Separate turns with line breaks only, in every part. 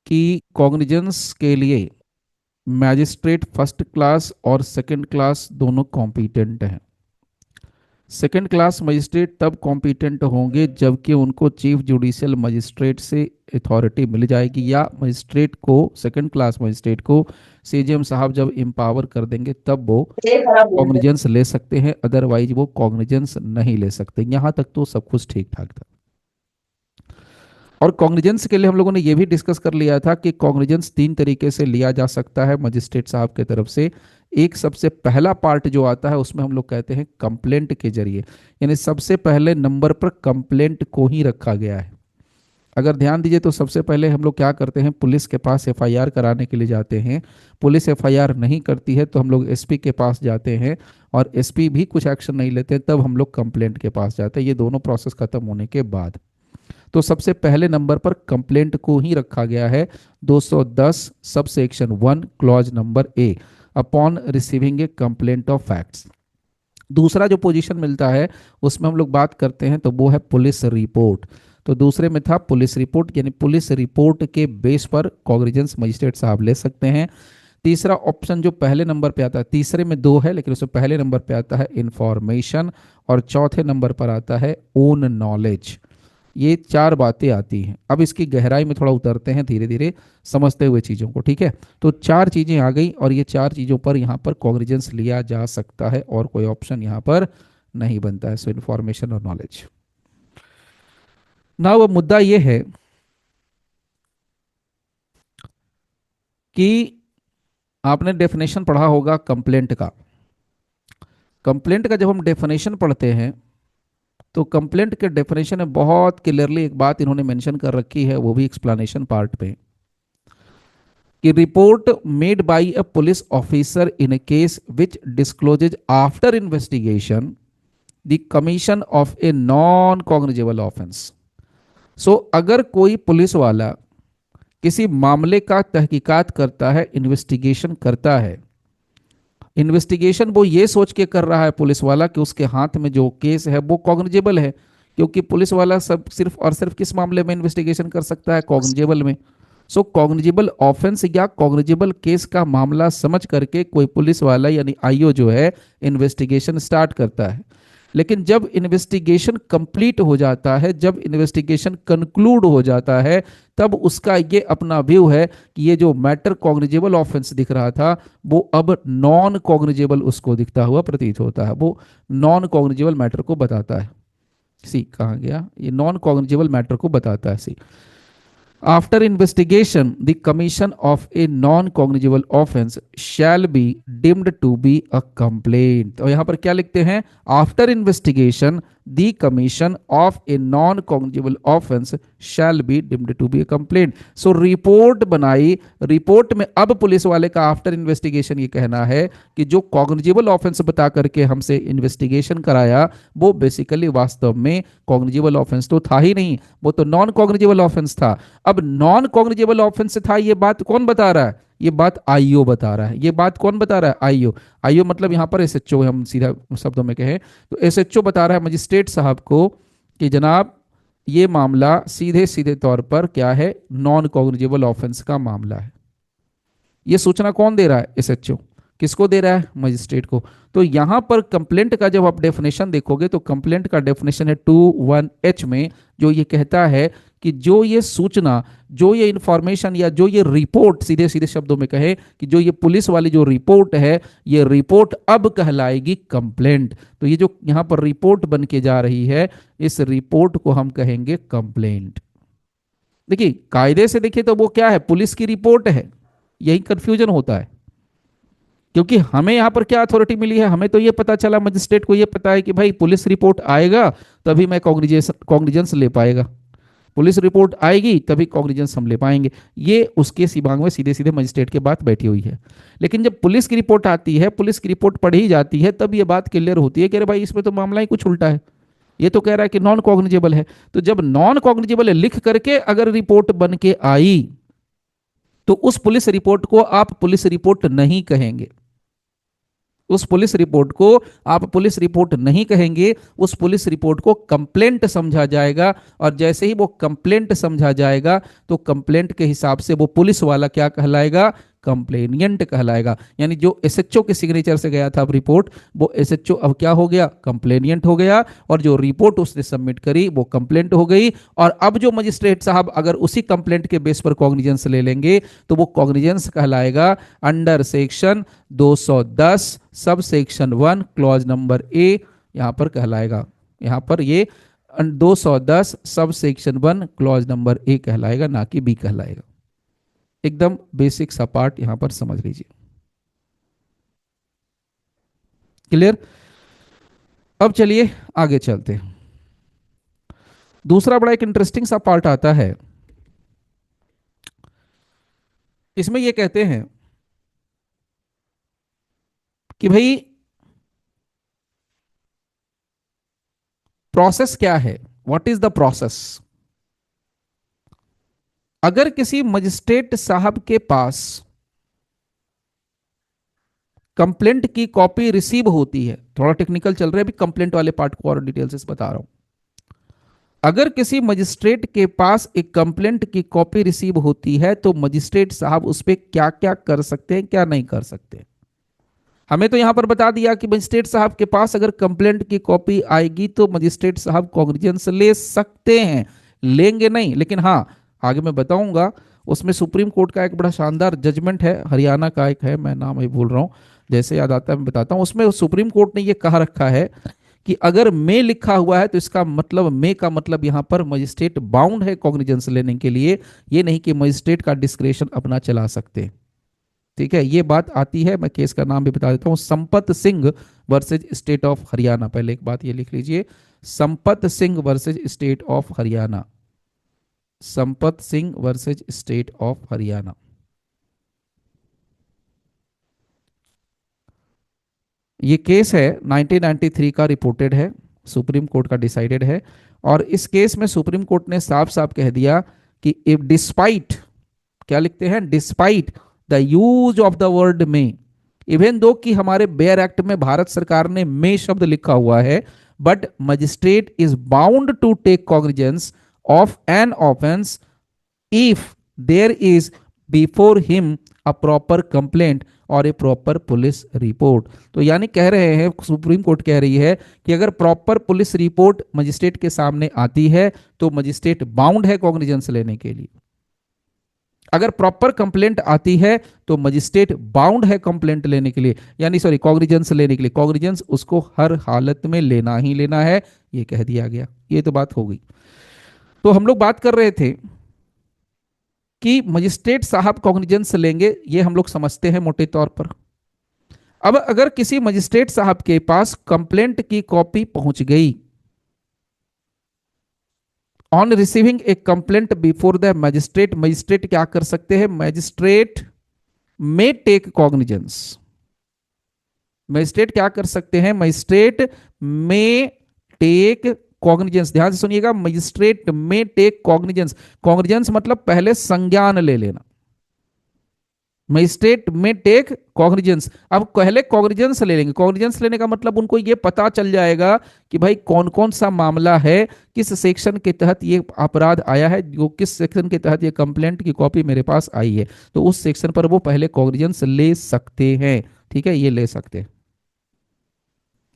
कि कॉग्निजेंस के लिए मैजिस्ट्रेट फर्स्ट क्लास और सेकंड क्लास दोनों कॉम्पिटेंट हैं। सेकंड क्लास मजिस्ट्रेट तब कॉम्पिटेंट होंगे जबकि उनको चीफ जुडिशियल मजिस्ट्रेट से अथॉरिटी मिल जाएगी, या मजिस्ट्रेट को, सेकंड क्लास मजिस्ट्रेट को सीजीएम साहब जब एम्पावर कर देंगे तब वो कॉग्निजेंस ले सकते हैं, अदरवाइज वो कॉग्निजेंस नहीं ले सकते। यहाँ तक तो सब कुछ ठीक ठाक था। और कॉग्निजेंस के लिए हम लोगों ने ये भी डिस्कस कर लिया था कि कॉग्निजेंस 3 तरीके से लिया जा सकता है मजिस्ट्रेट साहब की तरफ से। एक सबसे पहला पार्ट जो आता है उसमें हम लोग कहते हैं कंप्लेंट के जरिए, यानी सबसे पहले नंबर पर कंप्लेंट को ही रखा गया है। अगर ध्यान दीजिए तो सबसे पहले हम लोग क्या करते हैं, पुलिस के पास एफआईआर कराने के लिए जाते हैं। पुलिस एफआईआर नहीं करती है तो हम लोग एसपी के पास जाते हैं, और एसपी भी कुछ एक्शन नहीं लेते, तब हम लोग कंप्लेंट के पास जाते हैं। ये दोनों प्रोसेस खत्म होने के बाद तो सबसे पहले नंबर पर कंप्लेंट को ही रखा गया है। 210 sub section 1 clause number A, upon receiving a complaint of facts. दूसरा जो पोजीशन मिलता है उसमें हम लोग बात करते हैं तो वो है पुलिस रिपोर्ट। तो दूसरे में था पुलिस रिपोर्ट, यानी पुलिस रिपोर्ट के बेस पर कॉग्निजेंस मजिस्ट्रेट साहब ले सकते हैं। तीसरा ऑप्शन जो पहले नंबर पे आता है, तीसरे में 2 है लेकिन उसमें पहले नंबर पे आता है इंफॉर्मेशन, और चौथे नंबर पर आता है ओन नॉलेज। ये 4 बातें आती हैं। अब इसकी गहराई में थोड़ा उतरते हैं धीरे धीरे समझते हुए चीज़ों को, ठीक है। तो 4 चीज़ें आ गई और ये 4 चीज़ों पर यहाँ पर कॉग्निजेंस लिया जा सकता है और कोई ऑप्शन यहाँ पर नहीं बनता है। सो इन्फॉर्मेशन और नॉलेज। ना वो मुद्दा ये है कि आपने डेफिनेशन पढ़ा होगा कंप्लेंट का। कंप्लेंट का जब हम डेफिनेशन पढ़ते हैं तो कंप्लेंट के डेफिनेशन में बहुत क्लियरली एक बात इन्होंने मेंशन कर रखी है, वो भी एक्सप्लेनेशन पार्ट पे, कि report made by a police officer in a case which discloses after investigation the commission of a non cognizable offence. So अगर कोई पुलिस वाला किसी मामले का तहकीकात करता है, इन्वेस्टिगेशन करता है, इन्वेस्टिगेशन वो ये सोच के कर रहा है पुलिस वाला कि उसके हाथ में जो केस है वो कॉग्निजेबल है, क्योंकि पुलिस वाला सब सिर्फ और सिर्फ किस मामले में इन्वेस्टिगेशन कर सकता है, कॉग्निजेबल में। सो कॉग्निजेबल ऑफेंस या कॉग्निजेबल केस का मामला समझ करके कोई पुलिस वाला यानी आईओ जो है इन्वेस्टिगेशन स्टार्ट करता है। लेकिन जब इन्वेस्टिगेशन कंप्लीट हो जाता है, जब इन्वेस्टिगेशन कंक्लूड हो जाता है, तब उसका ये अपना व्यू है कि ये जो मैटर कॉग्निजेबल ऑफेंस दिख रहा था वो अब नॉन कॉग्निजेबल उसको दिखता हुआ प्रतीत होता है। वो नॉन कॉग्निजेबल मैटर को बताता है। सी कहाँ गया, ये नॉन कॉग्निजेबल मैटर को बताता है। सी After investigation, the commission of a non-cognizable offense shall be deemed to be a complaint. तो यहाँ पर क्या लिखते हैं, After investigation, the commission of a non-cognizable offense shall be deemed to be a complaint. So report बनाई, report में अब police वाले का आफ्टर इन्वेस्टिगेशन ये कहना है कि जो कॉग्निजेबल ऑफेंस बता करके हमसे इन्वेस्टिगेशन कराया वो बेसिकली वास्तव में कॉग्निजेबल ऑफेंस तो था ही नहीं, वो तो नॉन कॉग्निजेबल ऑफेंस था। अब नॉन कॉग्निजेबल ऑफेंस था, ये बात कौन बता रहा है, ये बात आईओ बता रहा है। ये बात कौन बता रहा है, आईओ। आईओ मतलब यहां पर एसएचओ, हम सीधा शब्दों में कहें तो एसएचओ बता रहा है मजिस्ट्रेट साहब को कि जनाब ये मामला सीधे सीधे तौर पर क्या है, नॉन कॉग्निजेबल ऑफेंस का मामला है। ये सूचना कौन दे रहा है, एसएचओ। किसको दे रहा है, मजिस्ट्रेट को। तो यहां पर कंप्लेंट का जब आप डेफिनेशन देखोगे तो कंप्लेंट का डेफिनेशन है 21H में, जो ये कहता है कि जो ये सूचना, जो ये इंफॉर्मेशन या जो ये रिपोर्ट, सीधे सीधे शब्दों में कहे कि जो ये पुलिस वाली जो रिपोर्ट है, ये रिपोर्ट अब कहलाएगी कंप्लेंट। तो ये जो यहां पर रिपोर्ट बन के जा रही है, इस रिपोर्ट को हम कहेंगे कंप्लेंट। देखिए कायदे से देखिए तो वो क्या है, पुलिस की रिपोर्ट है। यही कंफ्यूजन होता है, क्योंकि हमें यहां पर क्या अथॉरिटी मिली है, हमें तो ये पता चला, मजिस्ट्रेट को ये पता है कि भाई पुलिस रिपोर्ट आएगा तभी मैं कॉग्निजेंस ले पाएगा, पुलिस रिपोर्ट आएगी तभी कॉग्निजेंस हम ले पाएंगे। ये उसके दिमाग में सीधे सीधे मजिस्ट्रेट के बात बैठी हुई है। लेकिन जब पुलिस की रिपोर्ट आती है, पुलिस की रिपोर्ट पढ़ी जाती है, तब ये बात क्लियर होती है कि अरे भाई इसमें तो मामला ही कुछ उल्टा है, ये तो कह रहा है कि नॉन कॉग्निजेबल है। तो जब नॉन कॉग्निजेबल है लिख करके अगर रिपोर्ट बन के आई तो उस पुलिस रिपोर्ट को आप पुलिस रिपोर्ट नहीं कहेंगे, उस पुलिस रिपोर्ट को आप पुलिस रिपोर्ट नहीं कहेंगे, उस पुलिस रिपोर्ट को कंप्लेंट समझा जाएगा। और जैसे ही वो कंप्लेंट समझा जाएगा तो कंप्लेंट के हिसाब से वो पुलिस वाला क्या कहलाएगा, कंप्लेनियंट कहलाएगा। यानी जो एसएचओ के सिग्नेचर से गया था अब रिपोर्ट, वो एसएचओ अब क्या हो गया, कंप्लेनियंट हो गया। और जो रिपोर्ट उसने सबमिट करी वो कंप्लेंट हो गई। और अब जो मजिस्ट्रेट साहब अगर उसी कंप्लेंट के बेस पर कॉग्निजेंस ले लेंगे तो वो कॉग्निजेंस कहलाएगा under section 210 sub section 1 clause number A, यहां पर कहलाएगा। यहां पर ये 210 sub section 1 clause number A कहलाएगा, ना कि बी कहलाएगा। एकदम बेसिक सा पार्ट यहां पर समझ लीजिए। क्लियर? अब चलिए आगे चलते हैं। दूसरा बड़ा एक इंटरेस्टिंग सा पार्ट आता है, इसमें ये कहते हैं कि भाई प्रोसेस क्या है, व्हाट इज द प्रोसेस। अगर किसी मजिस्ट्रेट साहब के पास कंप्लेंट की कॉपी रिसीव होती है, थोड़ा टेक्निकल चल रहा है अभी, कंप्लेंट वाले पार्ट को और डिटेल से बता रहा हूं। अगर किसी मजिस्ट्रेट के पास एक कंप्लेंट की कॉपी रिसीव होती है तो मजिस्ट्रेट साहब उस पर क्या क्या कर सकते हैं, क्या नहीं कर सकते। हमें तो यहां पर बता दिया कि मजिस्ट्रेट साहब के पास अगर कंप्लेंट की कॉपी आएगी तो मजिस्ट्रेट साहब कॉग्निजेंस ले सकते हैं, लेंगे नहीं। लेकिन हाँ, आगे मैं बताऊंगा, उसमें सुप्रीम कोर्ट का एक बड़ा शानदार जजमेंट है, हरियाणा का एक है, मैं नाम ही भूल रहा हूं, जैसे याद आता है मैं बताता हूं। उसमें सुप्रीम कोर्ट ने यह कहा रखा है कि अगर मे लिखा हुआ है तो इसका मतलब, मे का मतलब यहां पर मजिस्ट्रेट बाउंड है कॉग्निजेंस लेने के लिए, ये नहीं कि मजिस्ट्रेट का डिस्क्रेशन अपना चला सकते। ठीक है, ये बात आती है, मैं केस का नाम भी बता देता हूं, Sampat Singh versus state of Haryana. पहले एक बात ये लिख लीजिए, Sampat Singh versus state of Haryana, Sampat Singh versus state of Haryana. ये केस है 1993 का, रिपोर्टेड है, सुप्रीम कोर्ट का डिसाइडेड है। और इस केस में सुप्रीम कोर्ट ने साफ साफ कह दिया कि इफ डिस्पाइट, क्या लिखते हैं, despite the use of the word में, इवन दो कि हमारे बेयर एक्ट में भारत सरकार ने मे शब्द लिखा हुआ है, but magistrate is bound to take cognizance of an offence if there is before him a proper complaint or a proper police report. तो यानी कह रहे हैं, सुप्रीम कोर्ट कह रही है कि अगर प्रॉपर पुलिस रिपोर्ट मजिस्ट्रेट के सामने आती है तो मजिस्ट्रेट बाउंड है कॉग्निजेंस लेने के लिए। अगर प्रॉपर कंप्लेंट आती है तो मजिस्ट्रेट बाउंड है कंप्लेंट लेने के लिए, यानी सॉरी कॉग्निजेंस लेने के लिए, कॉग्निजेंस उसको हर हालत में लेना ही लेना है, ये कह दिया गया। ये तो बात हो गई। तो हम लोग बात कर रहे थे कि मजिस्ट्रेट साहब कॉग्निजेंस लेंगे, ये हम लोग समझते हैं मोटे तौर पर। अब अगर किसी मजिस्ट्रेट साहब के पास कंप्लेंट की कॉपी पहुंच गई, on receiving a complaint before the magistrate, magistrate क्या कर सकते हैं, magistrate may take cognizance. Magistrate क्या कर सकते हैं, मजिस्ट्रेट मे टेक कॉग्निजेंस। ध्यान से सुनिएगा, magistrate may take cognizance, cognizance मतलब पहले संज्ञान ले लेना, मजिस्ट्रेट में टेक कॉग्निजेंस। अब पहले कॉग्निजेंस ले लेंगे, कॉग्निजेंस लेने का मतलब उनको ये पता चल जाएगा कि भाई कौन कौन सा मामला है, किस सेक्शन के तहत ये अपराध आया है, जो किस सेक्शन के तहत ये कंप्लेंट की कॉपी मेरे पास आई है, तो उस सेक्शन पर वो पहले कॉग्निजेंस ले सकते हैं। ठीक है, ये ले सकते हैं।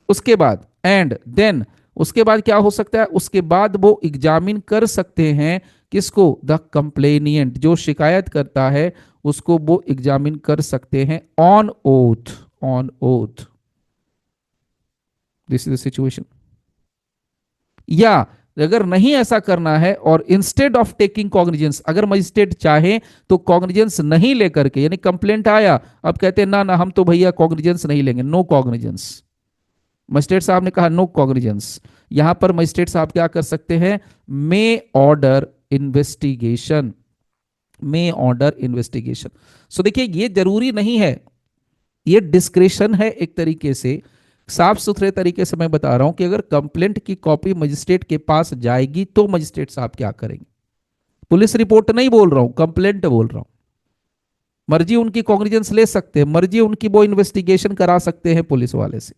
उसके बाद एंड देन, उसके बाद क्या हो सकता है, उसके बाद वो एग्जामिन कर सकते हैं किसको, द कंप्लेनिएंट, जो शिकायत करता है उसको वो एग्जामिन कर सकते हैं on oath, on oath. This is the situation. या अगर नहीं ऐसा करना है और इंस्टेड ऑफ टेकिंग कॉग्निजेंस, अगर मजिस्ट्रेट चाहे तो कॉग्निजेंस नहीं लेकर के, यानी कंप्लेंट आया, अब कहते हैं ना ना हम तो भैया कॉग्निजेंस नहीं लेंगे, नो कॉग्निजेंस। मजिस्ट्रेट साहब ने कहा नो कॉग्निजेंस, यहां पर मजिस्ट्रेट साहब क्या कर सकते हैं, मे ऑर्डर इन्वेस्टिगेशन, मे ऑर्डर इन्वेस्टिगेशन। सो देखिए ये जरूरी नहीं है, ये डिस्क्रिशन है एक तरीके से, साफ सुथरे तरीके से मैं बता रहा हूं कि अगर कंप्लेंट की कॉपी मजिस्ट्रेट के पास जाएगी तो मजिस्ट्रेट साहब क्या करेंगे। पुलिस रिपोर्ट नहीं बोल रहा हूं, कंप्लेंट बोल रहा हूं। मर्जी उनकी कॉग्निजेंस ले सकते हैं, मर्जी उनकी वो इन्वेस्टिगेशन करा सकते हैं पुलिस वाले से।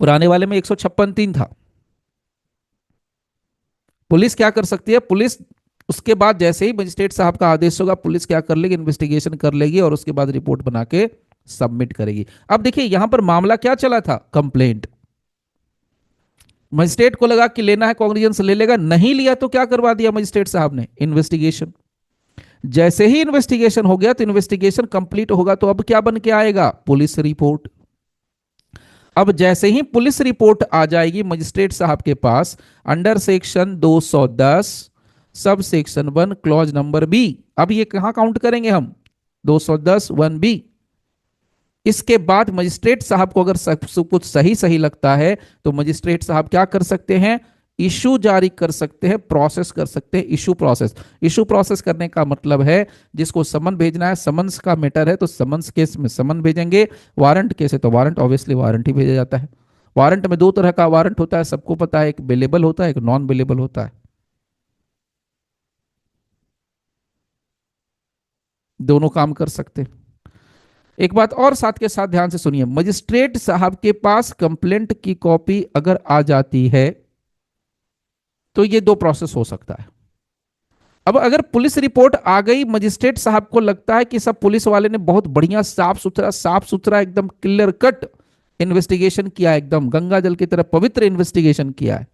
पुराने वाले में 156(3) था। पुलिस क्या कर सकती है, पुलिस उसके बाद जैसे ही मजिस्ट्रेट साहब का आदेश होगा, पुलिस क्या कर लेगी, इन्वेस्टिगेशन कर लेगी और उसके बाद रिपोर्ट बना के सबमिट करेगी। अब देखिए यहां पर मामला क्या चला था, कंप्लेंट। मजिस्ट्रेट को लगा कि लेना है कॉग्निजेंस ले लेगा, नहीं लिया तो क्या करवा दिया मजिस्ट्रेट साहब ने, इन्वेस्टिगेशन। जैसे ही इन्वेस्टिगेशन हो गया तो इन्वेस्टिगेशन कंप्लीट होगा तो अब क्या बन के आएगा, पुलिस रिपोर्ट। अब जैसे ही पुलिस रिपोर्ट आ जाएगी मजिस्ट्रेट साहब के पास, under section 210 sub section 1 clause number B, अब ये कहां काउंट करेंगे हम, 210(1)(b। इसके बाद मजिस्ट्रेट साहब को अगर सब कुछ सही सही लगता है तो मजिस्ट्रेट साहब क्या कर सकते हैं, इशू जारी कर सकते हैं, प्रोसेस कर सकते हैं, इशू प्रोसेस। इशू प्रोसेस करने का मतलब है जिसको समन भेजना है, समन्स का मैटर है तो समन्स केस में समन भेजेंगे, वारंट केस है तो वारंट, ऑब्वियसली वारंट ही भेजा जाता है। वारंट में दो तरह का वारंट होता है, सबको पता है, एक बेलेबल होता है, एक नॉन बेलेबल होता है। दोनों काम कर सकते हैं। एक बात और साथ के साथ ध्यान से सुनिए, मजिस्ट्रेट साहब के पास कंप्लेंट की कॉपी अगर आ जाती है तो ये दो प्रोसेस हो सकता है। अब अगर पुलिस रिपोर्ट आ गई, मजिस्ट्रेट साहब को लगता है कि सब पुलिस वाले ने बहुत बढ़िया साफ सुथरा एकदम क्लियर कट इन्वेस्टिगेशन किया, एकदम गंगा जल की तरह पवित्र इन्वेस्टिगेशन किया है,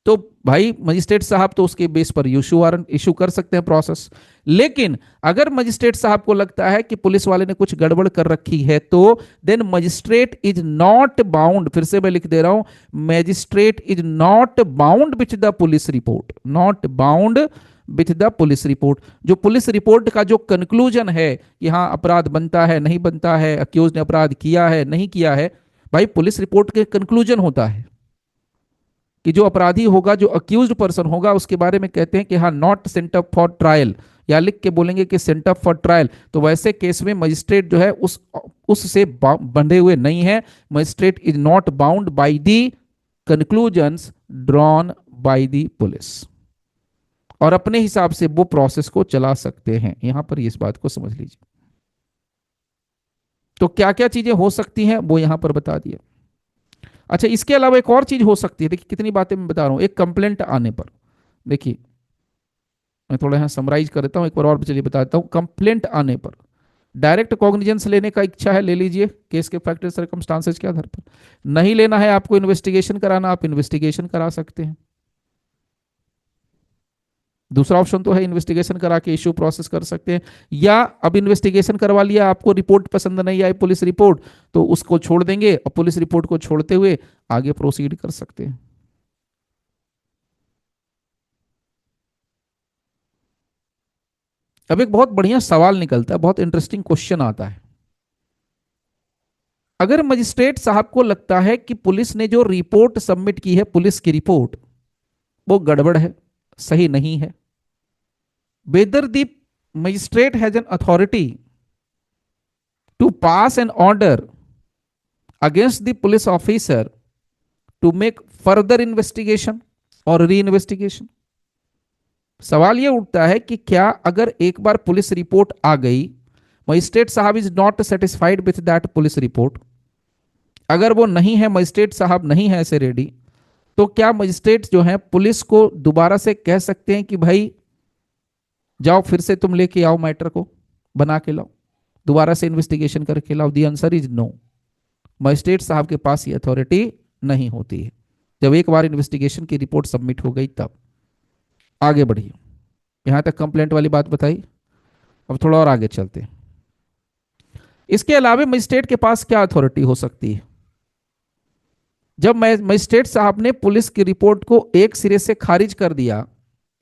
तो भाई मजिस्ट्रेट साहब तो उसके बेस पर इशू वारंट इशू कर सकते हैं, प्रोसेस। लेकिन अगर मजिस्ट्रेट साहब को लगता है कि पुलिस वाले ने कुछ गड़बड़ कर रखी है तो then magistrate is not bound, फिर से मैं लिख दे रहा हूं, magistrate is not bound with the police report, not bound with the police report. जो पुलिस रिपोर्ट का जो कंक्लूजन है कि हाँ अपराध बनता है नहीं बनता है, अक्यूज ने अपराध किया है नहीं किया है, भाई पुलिस रिपोर्ट के कंक्लूजन होता है कि जो अपराधी होगा, जो अक्यूज्ड पर्सन होगा, उसके बारे में कहते हैं कि हाँ not sent up for trial, या लिख के बोलेंगे कि सेंट अप फॉर ट्रायल। तो वैसे केस में मजिस्ट्रेट जो है उससे बंधे हुए नहीं है, magistrate is not bound by the conclusions drawn by the police, और अपने हिसाब से वो प्रोसेस को चला सकते हैं। यहां पर इस बात को समझ लीजिए। तो क्या क्या चीजें हो सकती हैं वो यहां पर बता दिया। अच्छा, इसके अलावा एक और चीज हो सकती है, देखिए कितनी बातें मैं बता रहा हूं, एक कंप्लेंट आने पर, देखिए मैं थोड़ा यहाँ समराइज कर देता हूँ, एक बार और चलिए बता देता हूँ। कंप्लेंट आने पर डायरेक्ट कॉग्निजेंस लेने का इच्छा है ले लीजिए, केस के फैक्टर सर्कमस्टांसेस के आधार पर। नहीं लेना है आपको इन्वेस्टिगेशन कराना, आप इन्वेस्टिगेशन करा सकते हैं। दूसरा ऑप्शन तो है इन्वेस्टिगेशन करा के इशू प्रोसेस कर सकते हैं, या अब इन्वेस्टिगेशन करवा लिया, आपको रिपोर्ट पसंद नहीं आई पुलिस रिपोर्ट, तो उसको छोड़ देंगे और पुलिस रिपोर्ट को छोड़ते हुए आगे प्रोसीड कर सकते हैं। अब एक बहुत बढ़िया सवाल निकलता है, बहुत इंटरेस्टिंग क्वेश्चन आता है। अगर मजिस्ट्रेट साहब को लगता है कि पुलिस ने जो रिपोर्ट सबमिट की है, पुलिस की रिपोर्ट, वो गड़बड़ है, सही नहीं है, whether the magistrate has an authority to pass an order against the police officer to make further investigation or री इन्वेस्टिगेशन। सवाल यह उठता है कि क्या अगर एक बार पुलिस रिपोर्ट आ गई, मजिस्ट्रेट साहब is not satisfied with that police report, अगर वो नहीं है, मजिस्ट्रेट साहब नहीं है ऐसे रेडी, तो क्या मजिस्ट्रेट जो है पुलिस को दोबारा से कह सकते हैं कि भाई जाओ फिर से तुम लेके आओ मैटर को, बना के लाओ, दोबारा से इन्वेस्टिगेशन करके लाओ? The answer is no. Magistrate साहब के पास ये अथॉरिटी नहीं होती है। जब एक बार इन्वेस्टिगेशन की रिपोर्ट सबमिट हो गई तब। आगे बढ़िए, यहां तक कंप्लेंट वाली बात बताई, अब थोड़ा और आगे चलते हैं। इसके अलावा मजिस्ट्रेट के पास क्या अथॉरिटी हो सकती है? जब मजिस्ट्रेट साहब ने पुलिस की रिपोर्ट को एक सिरे से खारिज कर दिया,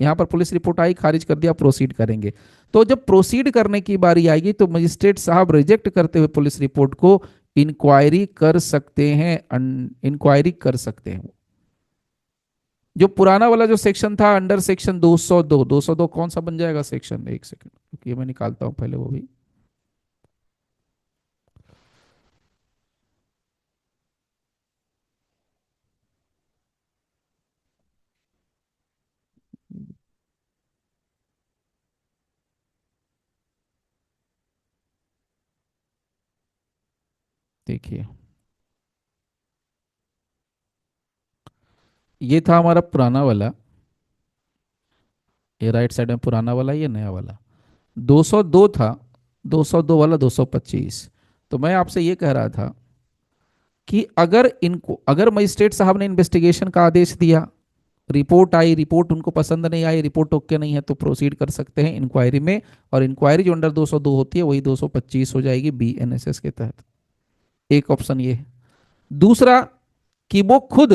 यहां पर पुलिस रिपोर्ट आई, खारिज कर दिया, प्रोसीड करेंगे, तो जब प्रोसीड करने की बारी आएगी तो मजिस्ट्रेट साहब रिजेक्ट करते हुए पुलिस रिपोर्ट को इंक्वायरी कर सकते हैं, इंक्वायरी कर सकते हैं। जो पुराना वाला जो सेक्शन था अंडर सेक्शन 202, 202 कौन सा बन जाएगा सेक्शन, एक सेकंड, क्योंकि मैं निकालता हूं पहले वो भी। देखिए, ये था हमारा पुराना वाला, ये राइट साइड में पुराना वाला, ये नया वाला 202 था, 202 वाला 225। तो मैं आपसे ये कह रहा था कि अगर मजिस्ट्रेट साहब ने इन्वेस्टिगेशन का आदेश दिया, रिपोर्ट आई, रिपोर्ट उनको पसंद नहीं आई, रिपोर्ट ओके नहीं है, तो प्रोसीड कर सकते हैं इंक्वायरी में, और इंक्वायरी जो अंडर 202 होती है वही 225 हो जाएगी बीएनएसएस के तहत। एक ऑप्शन ये है। दूसरा, कि वो खुद,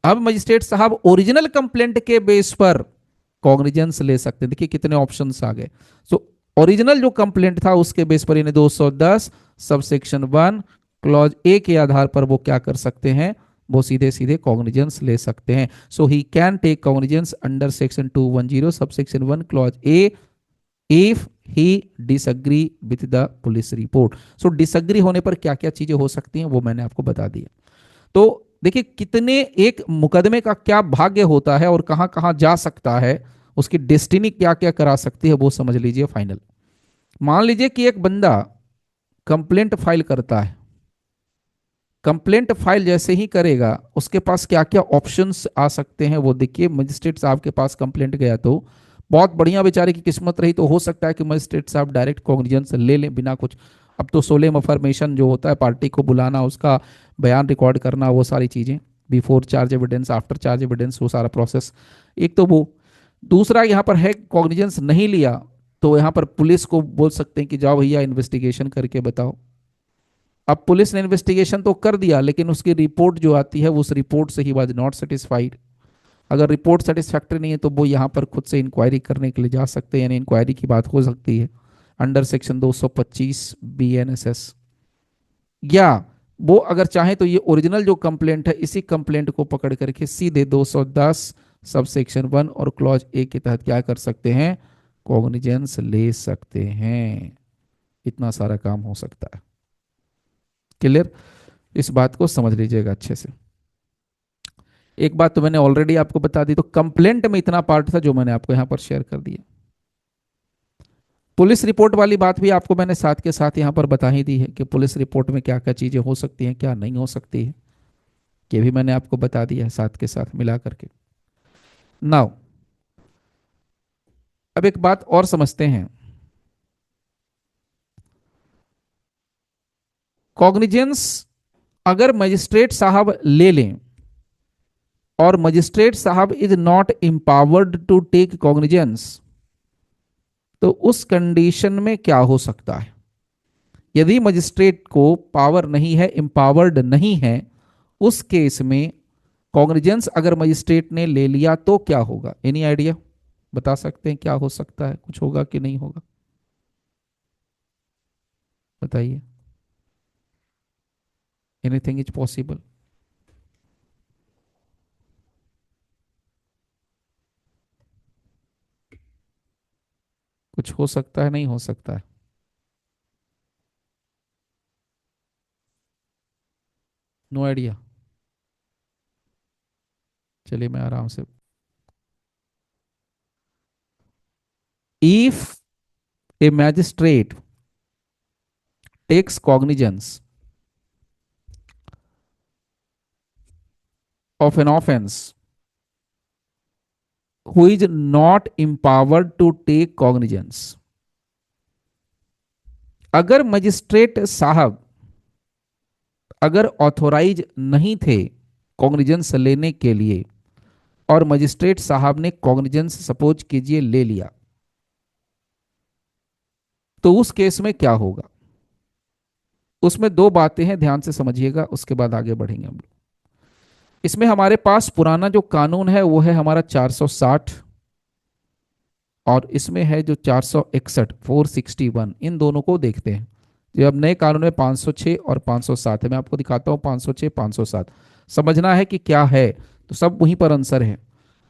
अब मजिस्ट्रेट साहब ओरिजिनल कंप्लेंट के बेस पर कॉग्निजेंस ले सकते हैं। देखिए कितने ऑप्शंस आ गए। सो ओरिजिनल जो कंप्लेंट था उसके बेस पर इन्हें 210 सब सेक्शन 1 क्लॉज ए के आधार पर वो क्या कर सकते हैं, वो सीधे सीधे कॉग्निजेंस ले सकते हैं। So he can take cognizance under section 210 sub section 1 clause A if he disagree with the police report. So disagree होने पर क्या क्या चीजें हो सकती हैं वो मैंने आपको बता दिया। तो देखिए कितने एक मुकदमे का क्या भाग्य होता है और कहां कहां जा सकता है, उसकी डेस्टिनी क्या क्या करा सकती है वो समझ लीजिए फाइनल। मान लीजिए कि एक बंदा कंप्लेंट फाइल करता है, कंप्लेंट फाइल जैसे ही करेगा उसके पास क्या क्या ऑप्शंस आ सकते हैं वो देखिए। मजिस्ट्रेट साहब के पास कंप्लेंट गया तो बहुत बढ़िया, बेचारे की किस्मत रही तो हो सकता है कि मजिस्ट्रेट साहब डायरेक्ट कॉग्निजेंस ले लें बिना कुछ। अब तो सोलेम अफर्मेशन जो होता है, पार्टी को बुलाना, उसका बयान रिकॉर्ड करना, वो सारी चीज़ें, before charge evidence, after charge evidence, वो सारा प्रोसेस, एक तो वो। दूसरा, यहाँ पर है कॉग्निजेंस नहीं लिया तो यहाँ पर पुलिस को बोल सकते हैं कि जाओ भैया इन्वेस्टिगेशन करके बताओ। अब पुलिस ने इन्वेस्टिगेशन तो कर दिया लेकिन उसकी रिपोर्ट जो आती है उस रिपोर्ट से ही वाज नॉट सेटिस्फाइड। अगर रिपोर्ट सेटिस्फैक्ट्री नहीं है तो वो यहाँ पर खुद से इंक्वायरी करने के लिए जा सकते हैं, यानी इंक्वायरी की बात हो सकती है अंडर सेक्शन 225 बीएनएसएस। या वो अगर चाहे तो ये ओरिजिनल जो कंप्लेंट है इसी कंप्लेंट को पकड़ करके सीधे 210 सब सेक्शन 1 और क्लॉज ए के तहत क्या कर सकते हैं, कॉग्निजेंस ले सकते हैं। इतना सारा काम हो सकता है। क्लियर? इस बात को समझ लीजिएगा अच्छे से। एक बात तो मैंने ऑलरेडी आपको बता दी, तो कंप्लेंट में इतना पार्ट था जो मैंने आपको यहां पर शेयर कर दिया। पुलिस रिपोर्ट वाली बात भी आपको मैंने साथ के साथ यहां पर बता ही दी है कि पुलिस रिपोर्ट में क्या क्या चीजें हो सकती हैं, क्या नहीं हो सकती है, ये भी मैंने आपको बता दिया है साथ के साथ मिला करके। नाउ अब एक बात और समझते हैं। कॉग्निजेंस अगर मजिस्ट्रेट साहब ले लें और मजिस्ट्रेट साहब is not empowered to take cognizance, तो उस कंडीशन में क्या हो सकता है? यदि मजिस्ट्रेट को पावर नहीं है, एम्पावर्ड नहीं है, उस केस में कॉग्निजेंस अगर मजिस्ट्रेट ने ले लिया तो क्या होगा? एनी आइडिया बता सकते हैं क्या हो सकता है? कुछ होगा कि नहीं होगा बताइए। Anything is possible. कुछ हो सकता है, नहीं हो सकता है? No idea. चलिए मैं आराम से। If a magistrate takes cognizance of an offence who is not empowered to take cognizance, अगर मजिस्ट्रेट साहब अगर ऑथोराइज नहीं थे कॉग्निजेंस लेने के लिए और मजिस्ट्रेट साहब ने कॉग्निजेंस सपोज कीजिए ले लिया, तो उस केस में क्या होगा? उसमें दो बातें हैं, ध्यान से समझिएगा, उसके बाद आगे बढ़ेंगे हम लोग। इसमें हमारे पास पुराना जो कानून है वो है हमारा 460, और इसमें है जो 461 461, इन दोनों को देखते हैं। जो अब नए कानून में 506 और 507 है, मैं आपको दिखाता हूँ 506 507। समझना है कि क्या है, तो सब वहीं पर आंसर है।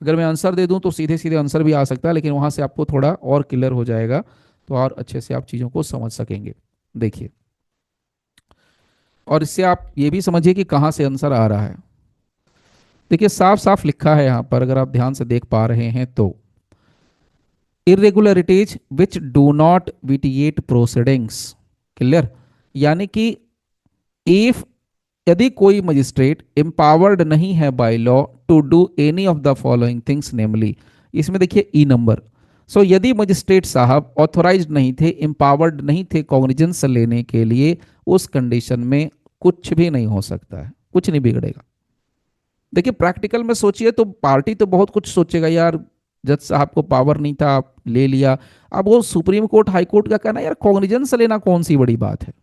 अगर मैं आंसर दे दूं तो सीधे सीधे आंसर भी आ सकता है, लेकिन वहां से आपको थोड़ा और क्लियर हो जाएगा, तो और अच्छे से आप चीज़ों को समझ सकेंगे। देखिए, और इससे आप ये भी समझिए कि कहाँ से आंसर आ रहा है। देखिए साफ साफ लिखा है यहाँ पर, अगर आप ध्यान से देख पा रहे हैं तो, irregularities which do not vitiate proceedings. Clear? यानी कि इफ, यदि कोई मजिस्ट्रेट एम्पावर्ड नहीं है by law to do any of the following things, namely, इसमें देखिए ई नंबर। सो यदि मजिस्ट्रेट साहब ऑथोराइज्ड नहीं थे, एम्पावर्ड नहीं थे कॉग्निजेंस लेने के लिए, उस कंडीशन में कुछ भी नहीं हो सकता है, कुछ नहीं बिगड़ेगा। देखिए प्रैक्टिकल में सोचिए तो पार्टी तो बहुत कुछ सोचेगा, यार जज साहब को पावर नहीं था, आप ले लिया। अब वो सुप्रीम कोर्ट हाई कोर्ट का कहना है, यार कॉग्निजेंस लेना कौन सी बड़ी बात है।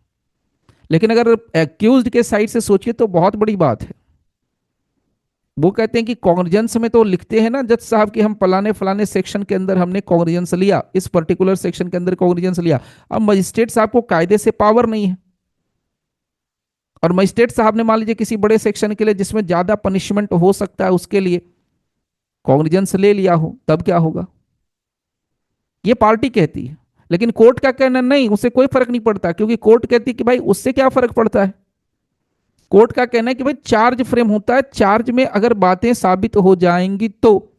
लेकिन अगर एक्यूज्ड के साइड से सोचिए तो बहुत बड़ी बात है। वो कहते हैं कि कॉग्निजेंस में तो लिखते हैं ना जज साहब कि हम फलाने फलाने सेक्शन के अंदर हमने कॉग्निजेंस लिया, इस पर्टिकुलर सेक्शन के अंदर कॉग्निजेंस लिया। अब मजिस्ट्रेट साहब को कायदे से पावर नहीं है, और मजिस्ट्रेट साहब ने मान लीजिए किसी बड़े सेक्शन के लिए जिसमें ज्यादा पनिशमेंट हो सकता है उसके लिए कॉग्निजेंस ले लिया हो, तब क्या होगा। ये पार्टी कहती है, लेकिन कोर्ट का कहना नहीं, उससे कोई फर्क नहीं पड़ता, क्योंकि कोर्ट कहती है कि भाई उससे क्या फर्क पड़ता है। कोर्ट का कहना है कि भाई चार्ज फ्रेम होता है, चार्ज में अगर बातें साबित हो जाएंगी तो,